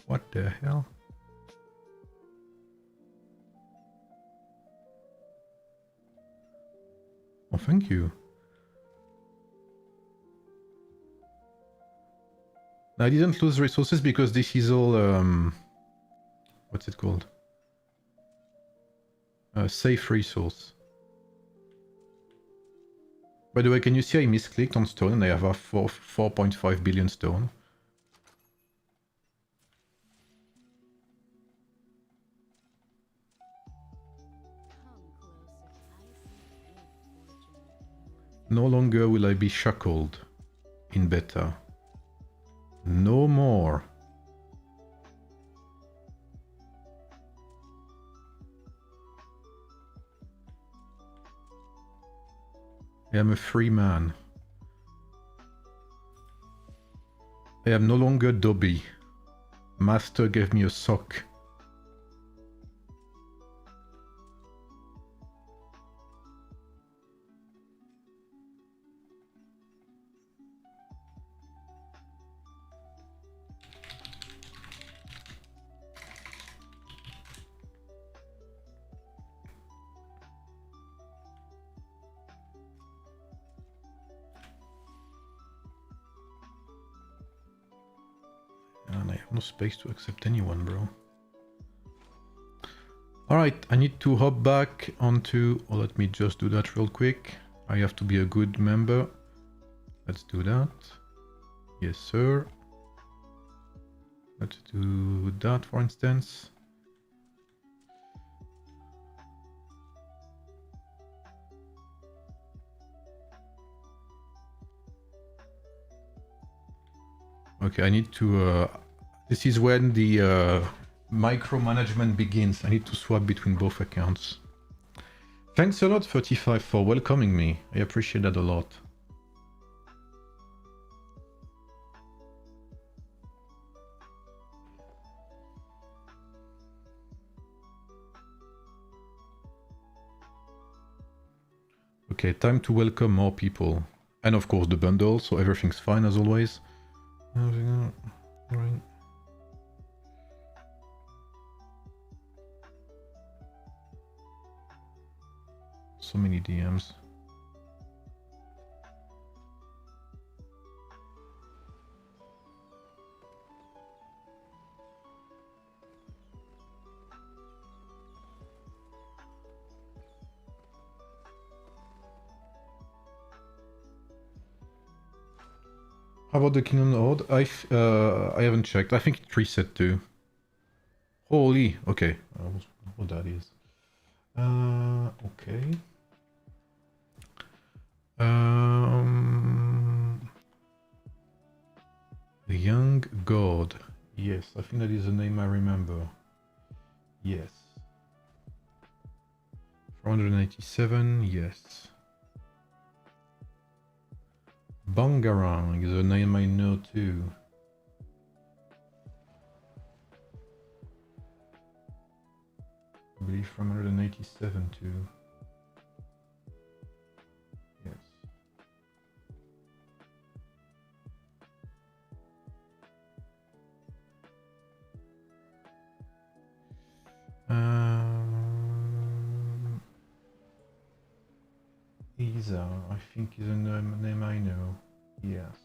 What the hell? Oh, thank you. I didn't lose resources because this is all... what's it called? Safe resource. By the way, can you see I misclicked on stone and I have a 4.5 billion stone? No longer will I be shackled in beta. No more. I am a free man. I am no longer Dobby. Master gave me a sock. And I have no space to accept anyone, bro. Alright, I need to hop back onto... Oh, let me just do that real quick. I have to be a good member. Let's do that. Yes, sir. Let's do that, for instance. Okay, I need to... this is when the micromanagement begins. I need to swap between both accounts. Thanks a lot, 35, for welcoming me. I appreciate that a lot. Okay, time to welcome more people. And of course the bundle, so everything's fine as always. Right. So many DMs. How about the Kingdom Horde? I haven't checked. I think it reset too. Holy, okay. What that is. Okay. The Young God. Yes, I think that is the name I remember. Yes. 487, yes. Bangarang is a name I know too. I believe 487 too. Yes. Isa, I think is a name I know. Yes.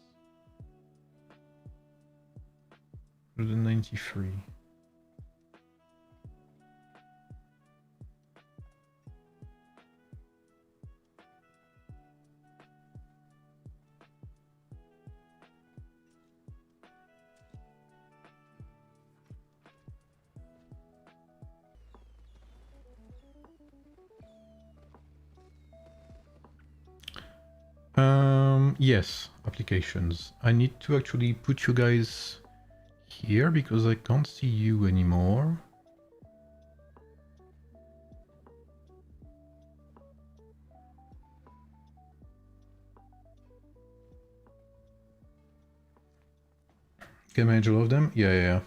193. Yes, applications. I need to actually put you guys here because I can't see you anymore. Can I manage all of them? Yeah.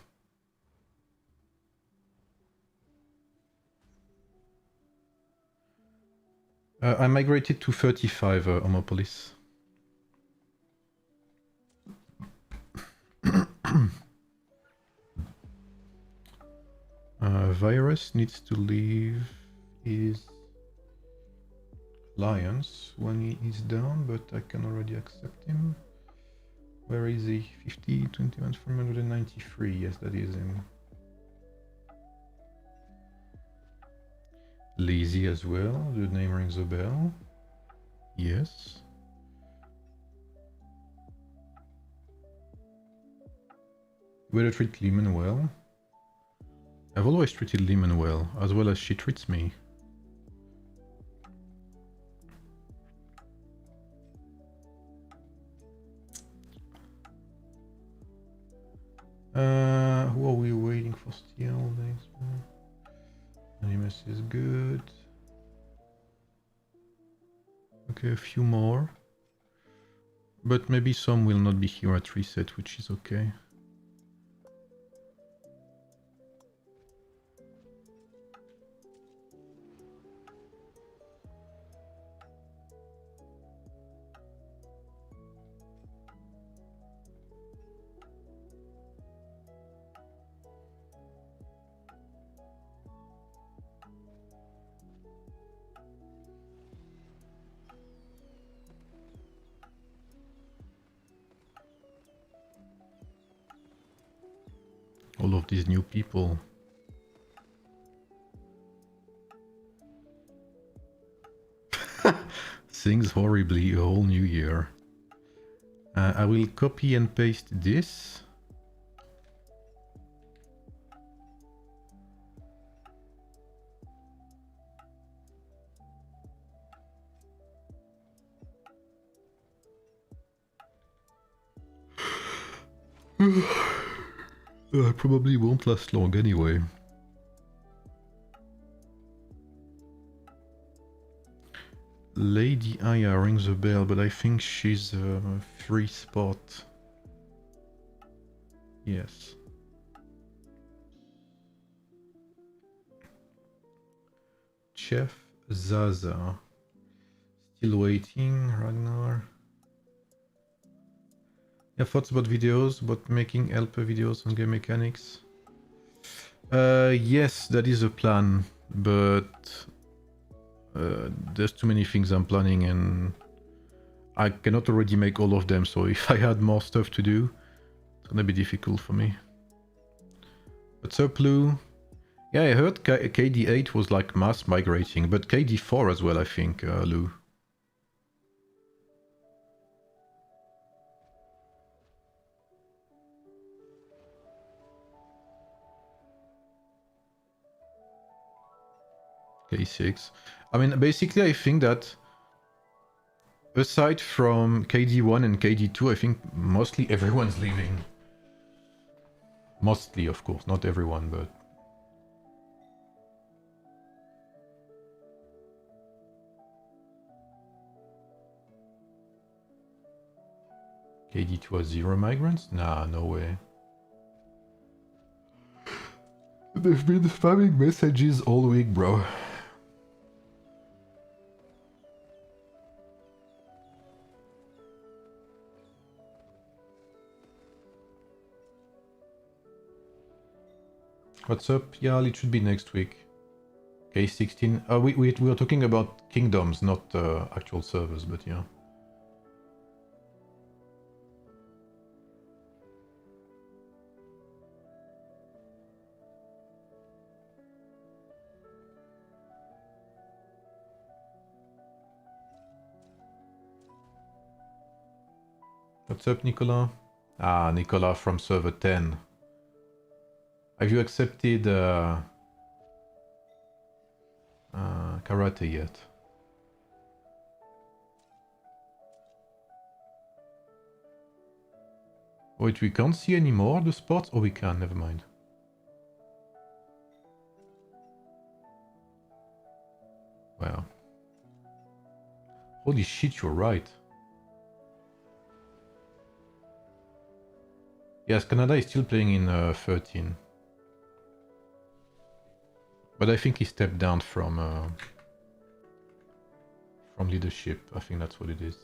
I migrated to 35 Homopolis. Virus needs to leave his alliance when he is down, but I can already accept him. Where is he? 50, 21 from 193. Yes, that is him. Lazy as well. The name rings a bell. Yes. Will I treat Lehman well? I've always treated Lehman well as she treats me. Who are we waiting for still? Anonymous is good. Okay, a few more. But maybe some will not be here at reset, which is okay. All of these new people. Sings horribly a whole new year. I will copy and paste this. I probably won't last long anyway. Lady Aya rings a bell, but I think she's a free spot. Yes. Chef Zaza. Still waiting, Ragnar. Yeah, thoughts about videos, about making helper videos on game mechanics? Yes, that is a plan, but there's too many things I'm planning and I cannot already make all of them, so if I had more stuff to do, it's gonna be difficult for me. What's up, Lou? Yeah, I heard KD8 was like mass migrating, but KD4 as well, I think, Lou. K6. I mean, basically, I think that aside from KD1 and KD2, I think mostly everyone's leaving. Mostly, of course, not everyone, but... KD2 has 0 migrants? Nah, no way. They've been spamming messages all week, bro. What's up? Yeah, it should be next week. K16. We were talking about kingdoms, not actual servers, but yeah. What's up, Nicola? Ah, Nicola from server 10. Have you accepted karate yet? Wait, we can't see any more the spots? Oh, we can, never mind. Wow. Holy shit, you're right. Yes, Canada is still playing in 13. But I think he stepped down from leadership. I think that's what it is.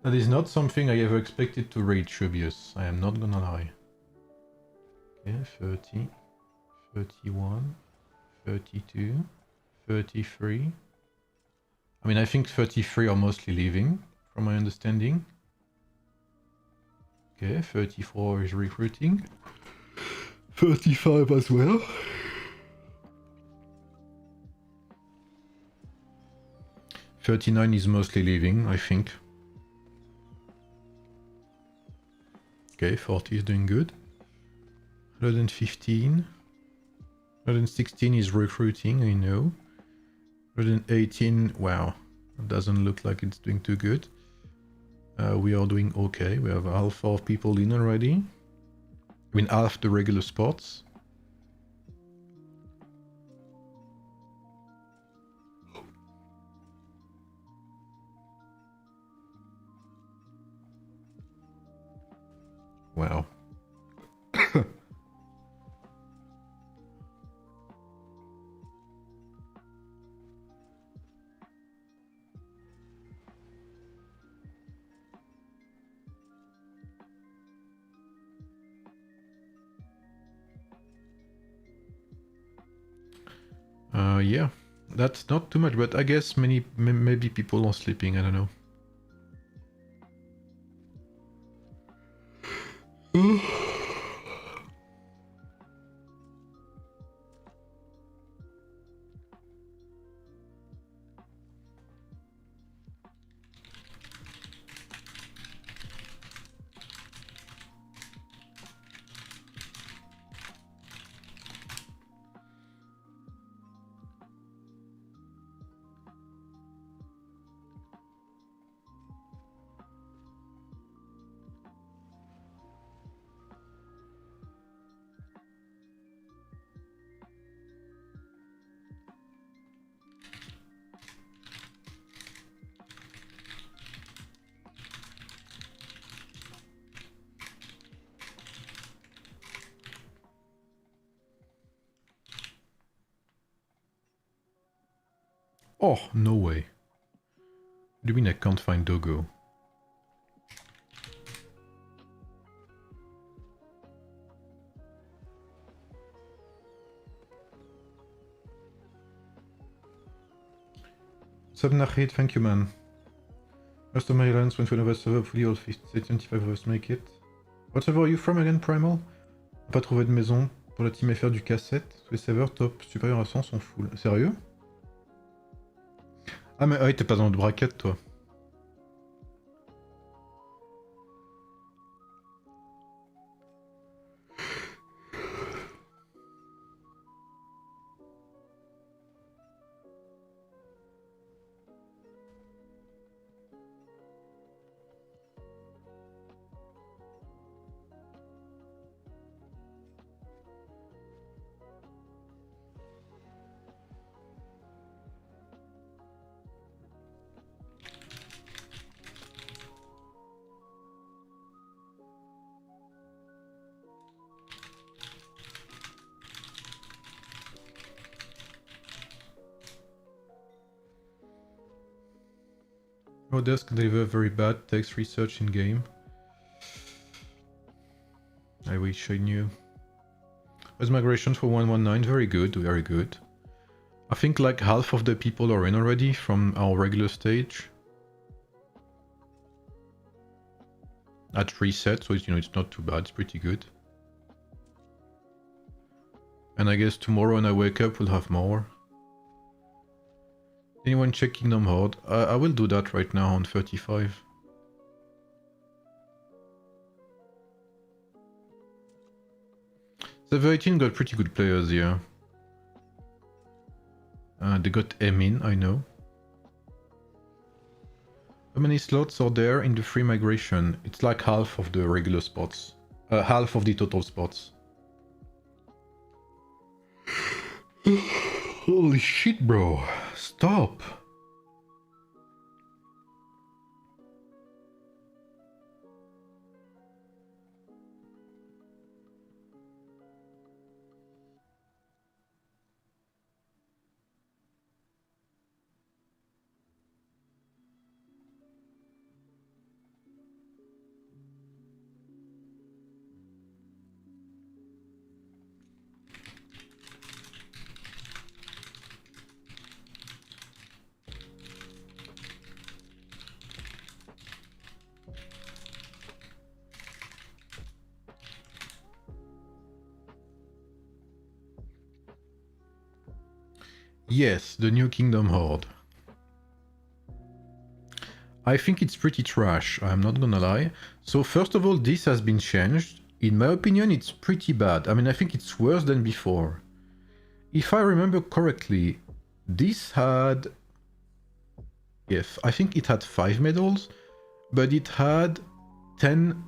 That is not something I ever expected to rate Trubius, I am not gonna lie. Okay, 30, 31, 32, 33. I mean, I think 33 are mostly leaving, from my understanding. Okay, 34 is recruiting. 35 as well. $39 is mostly leaving, I think. Okay, 40 is doing good. 115. 116 is recruiting, I know. 118, wow. It doesn't look like it's doing too good. We are doing okay. We have half of people in already. I mean, half the regular spots. Wow. Yeah, that's not too much, but I guess maybe people are sleeping, I don't know. Oh, no way. What do you mean I can't find Dogo? Subnachid, thank you, man. Most of my lands went to another server, hopefully all 75 of us make it. What server are you from again, Primal? Pas trouvé de maison pour la team FR du K7. Tous les serveurs top supérieurs à 100 sont full. Sérieux? Ah mais t'es pas dans notre bracket, toi. Odesk deliver very bad text research in game. I wish I knew. As migration for 119, very good, very good. I think like half of the people are in already from our regular stage. At reset, so it's, it's not too bad, it's pretty good. And I guess tomorrow when I wake up we'll have more. Anyone check Kingdom Horde? I will do that right now on 35. The 18 got pretty good players here. They got Emin, I know. How many slots are there in the free migration? It's like half of the regular spots. Half of the total spots. Holy shit, bro. Stop. Yes, the new Kingdom Horde. I think it's pretty trash, I'm not gonna lie. So first of all, this has been changed. In my opinion, it's pretty bad. I mean, I think it's worse than before. If I remember correctly, this had... Yes, I think it had 5 medals, but it had 10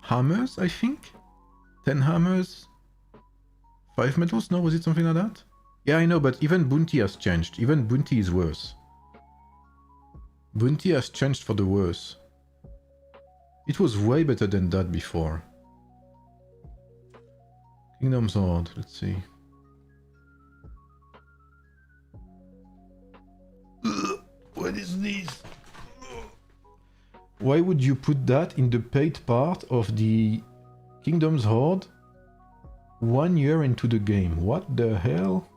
hammers, I think? 10 hammers? 5 medals? No, was it something like that? Yeah, I know, but even Bounty has changed. Even Bounty is worse. Bounty has changed for the worse. It was way better than that before. Kingdom's Horde, let's see. What is this? Why would you put that in the paid part of the Kingdom's Horde 1 year into the game? What the hell?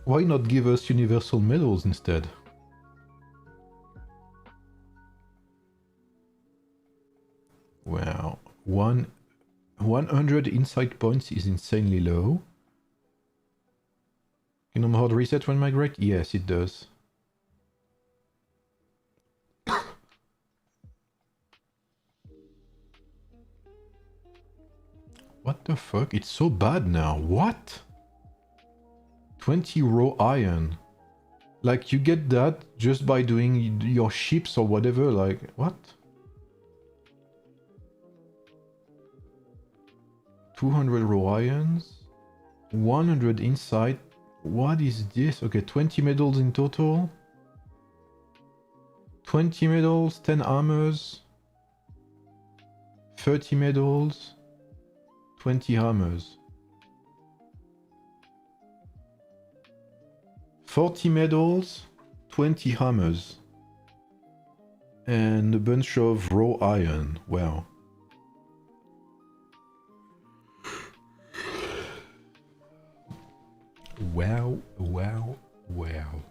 Why not give us universal medals instead? Wow, 100 insight points is insanely low. Kingdom Horde reset when migrate? Yes, it does. What the fuck? It's so bad now. What? 20 raw iron. Like, you get that just by doing your ships or whatever, like, what? 200 raw irons, 100 insight. What is this? Okay, 20 medals in total. 20 medals, 10 armors, 30 medals, 20 hammers. 40 medals, 20 hammers. And a bunch of raw iron. Wow. Wow, wow, wow.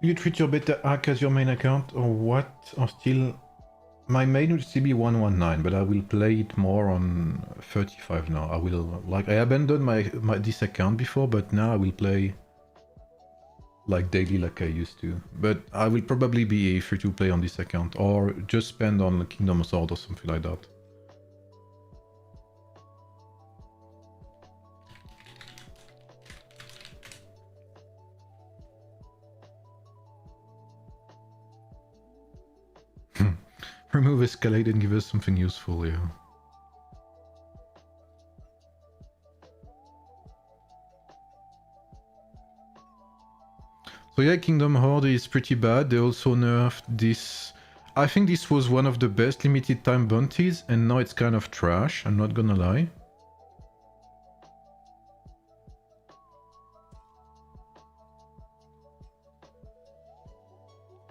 You treat your beta hack as your main account or what? Or still... My main will still be 119, but I will play it more on 35 now. I will... Like, I abandoned my this account before, but now I will play like daily like I used to. But I will probably be a free-to-play on this account, or just spend on Kingdom Sword or something like that. Remove escalate and give us something useful, yeah. So yeah, Kingdom Horde is pretty bad. They also nerfed this. I think this was one of the best limited time bounties, and now it's kind of trash, I'm not gonna lie.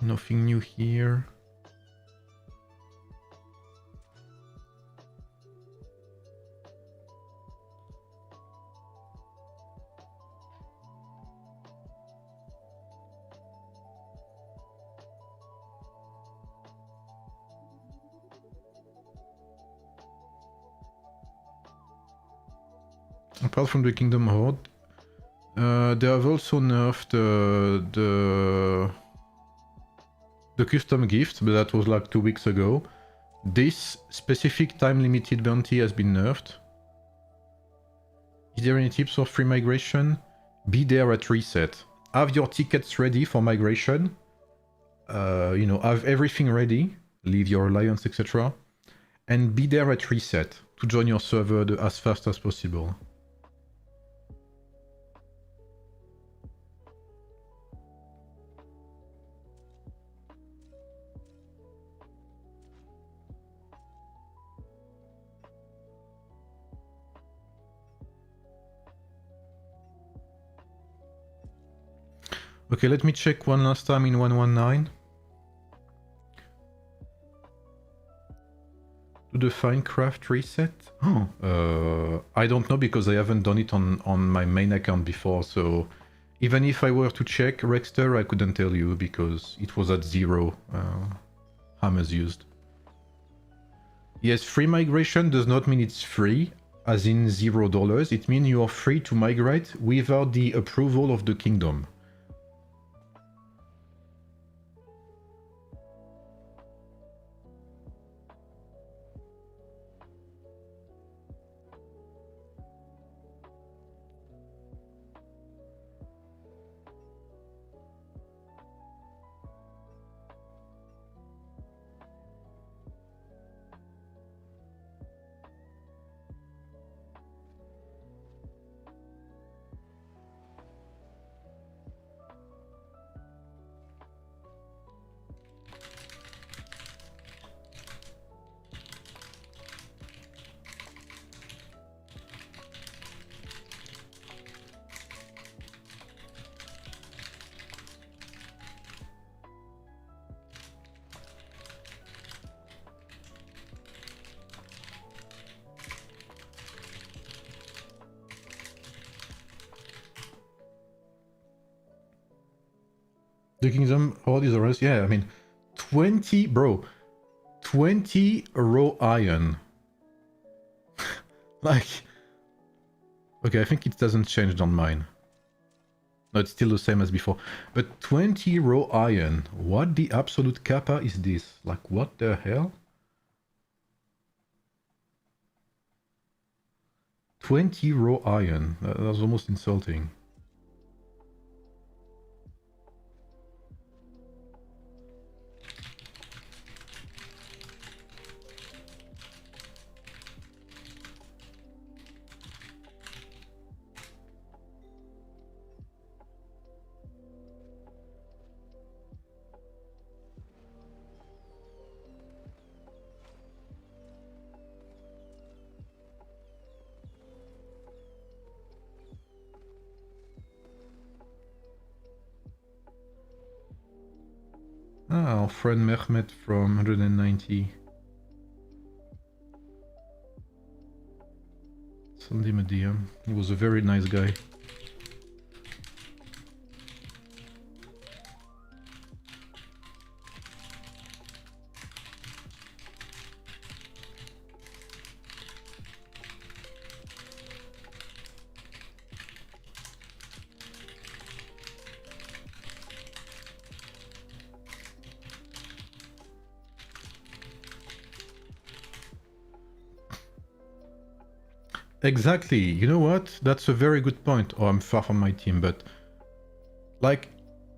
Nothing new here. Apart from the Kingdom Horde, they have also nerfed the custom gift, but that was like 2 weeks ago. This specific time limited bounty has been nerfed. Is there any tips for free migration? Be there at reset. Have your tickets ready for migration. You know, have everything ready. Leave your alliance, etc. And be there at reset to join your server as fast as possible. Okay, let me check one last time in 119. To define craft reset? Oh, I don't know because I haven't done it on my main account before, so even if I were to check Rexter, I couldn't tell you because it was at 0 hammers used. Yes, free migration does not mean it's free, as in $0. It means you are free to migrate without the approval of the kingdom. The Kingdom Horde is arrest. Yeah, I mean, 20, bro, 20 raw iron. Like, okay, I think it doesn't change on mine. No, it's still the same as before. But 20 raw iron. What the absolute kappa is this? Like, what the hell? 20 raw iron. That was almost insulting. Ah, our friend Mehmet from 190. Send him a DM. He was a very nice guy. Exactly. You know what? That's a very good point. Oh, I'm far from my team, but like,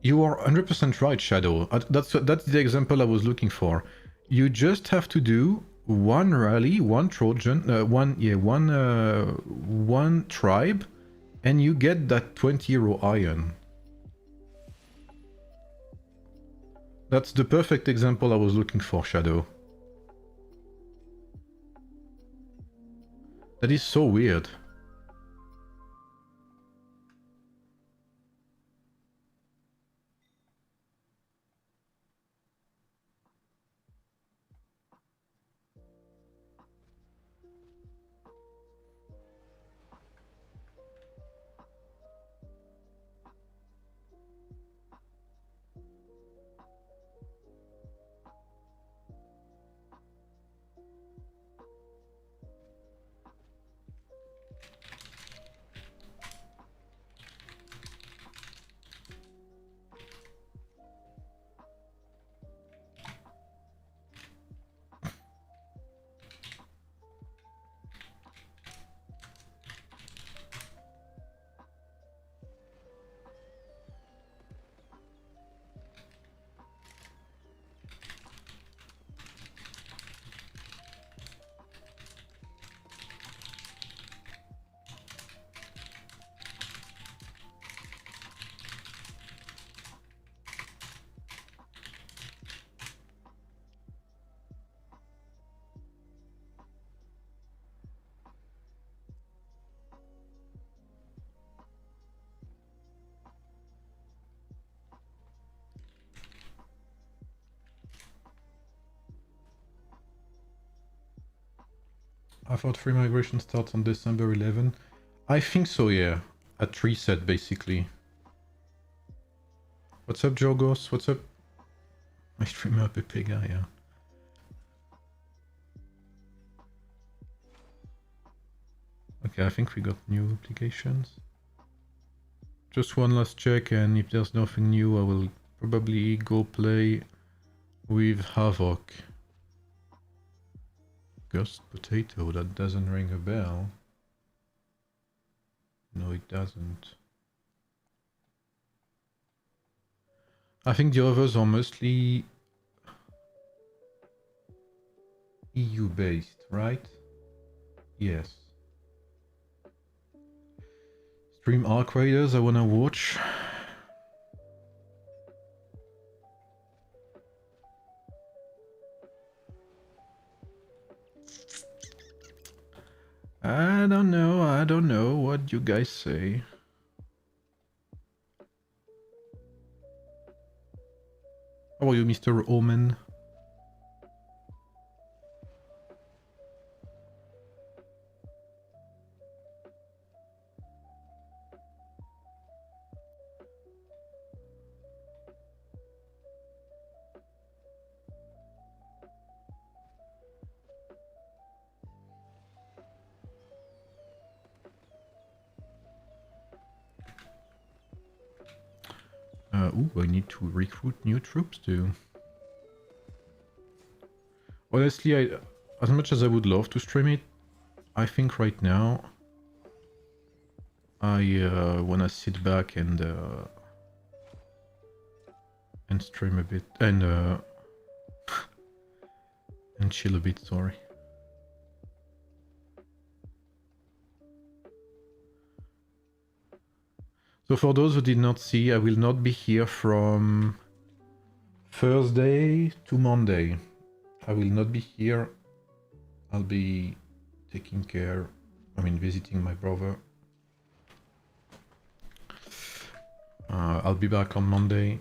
you are 100% right, Shadow. That's the example I was looking for. You just have to do one rally, one Trojan, one tribe, and you get that 20 euro iron. That's the perfect example I was looking for, Shadow. That is so weird. I thought free migration starts on December 11. I think so, yeah. At reset, basically. What's up, Jorgos? What's up? My streamer Pepe guy, yeah. Okay, I think we got new applications. Just one last check, and if there's nothing new, I will probably go play with Havoc. Ghost Potato, that doesn't ring a bell. No, it doesn't. I think the others are mostly EU based, right? Yes. Stream Arc Raiders, I wanna watch. I don't know what you guys say. How are you, Mr. Omen? Ooh, I need to recruit new troops too. Honestly, as much as I would love to stream it, I think right now I wanna sit back and stream a bit and chill a bit. Sorry. So for those who did not see, I will not be here from Thursday to Monday. I will not be here. I'll be visiting my brother. I'll be back on Monday.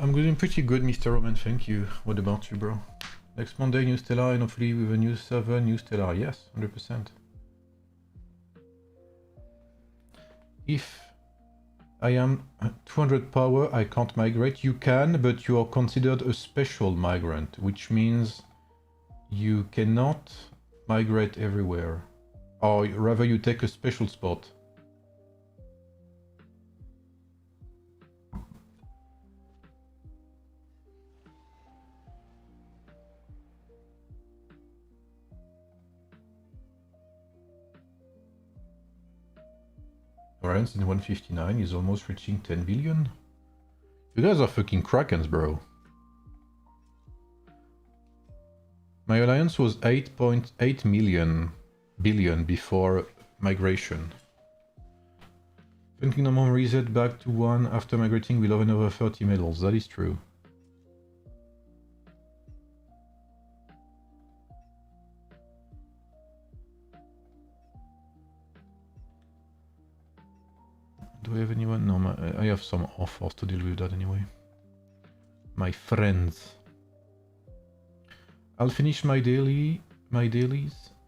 I'm doing pretty good, Mr. Roman, thank you. What about you, bro? Next Monday, new Stellar, and hopefully with a new server, new Stellar. Yes, 100%. If I am 200 power, I can't migrate. You can, but you are considered a special migrant, which means you cannot migrate everywhere. Or rather, you take a special spot. Alliance in 159 is almost reaching 10 billion. You guys are fucking krakens, bro. My alliance was 8.8 billion before migration. When Kingdom Home reset back to 1 after migrating, we'll have another 30 medals. That is true. Do I have anyone? No, I have some offers to deal with that anyway. My friends. I'll finish my dailies.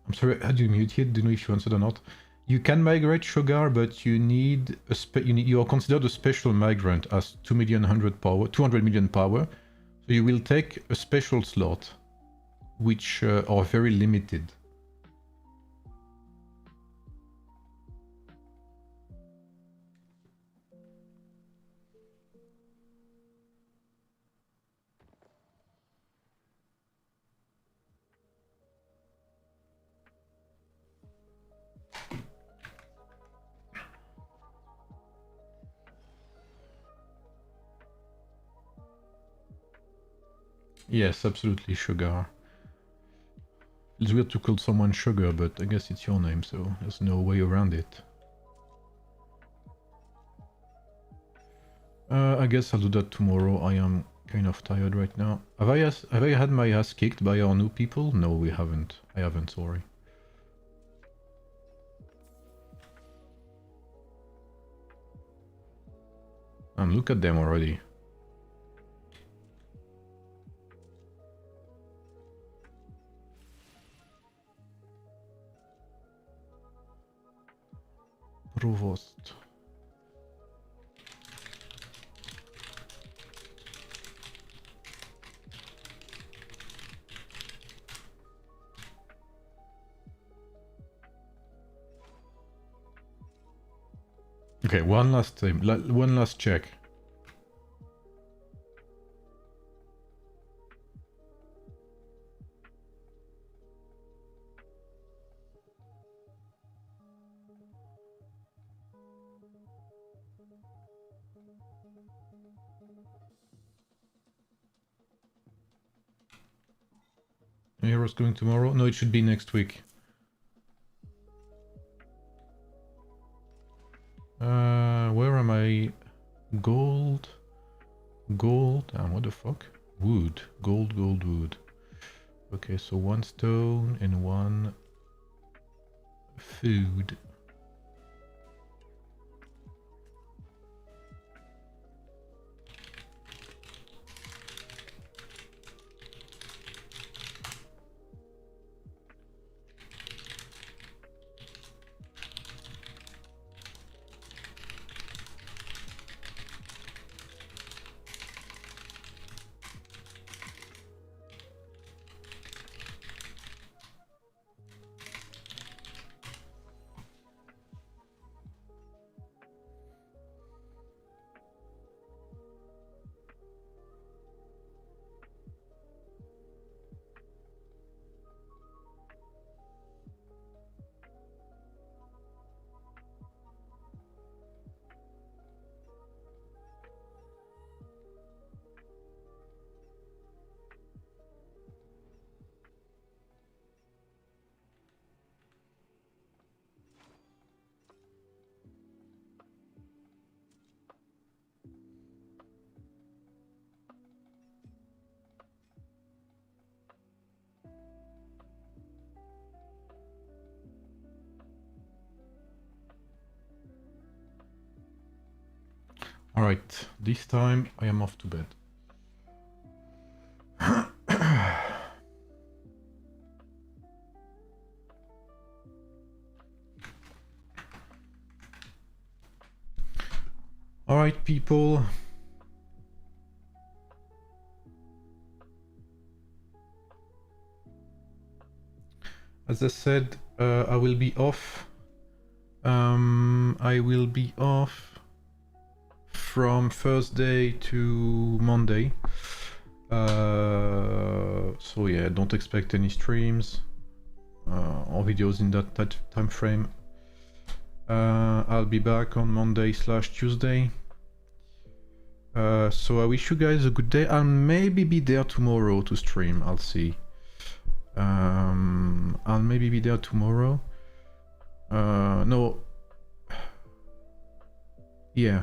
I'm sorry, I had you muted. Don't know if you answered or not. You can migrate Sugar, but you need you are considered a special migrant as 200 million power. So you will take a special slot, which are very limited. Yes, absolutely, Sugar. It's weird to call someone Sugar, but I guess it's your name, so there's no way around it. I guess I'll do that tomorrow. I am kind of tired right now. Have I had my ass kicked by our new people? No, we haven't. I haven't, sorry. And look at them already. Provost. Okay, one last time, one last check. Heroes going tomorrow? No, it should be next week. Where am I? Gold. What the fuck? Wood. Gold, wood. Okay, so 1 stone and 1 food. Alright, this time I am off to bed. Alright, people. As I said, I will be off. I will be off from Thursday to Monday. So yeah, don't expect any streams or videos in that time frame. I'll be back on Monday/Tuesday. So I wish you guys a good day. I'll maybe be there tomorrow to stream. I'll see. I'll maybe be there tomorrow. No. Yeah.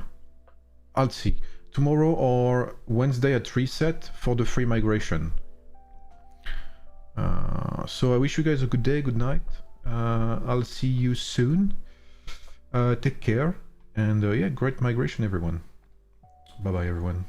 I'll see. Tomorrow or Wednesday at reset for the free migration. So I wish you guys a good day, good night. I'll see you soon. Take care. And yeah, great migration, everyone. Bye-bye, everyone.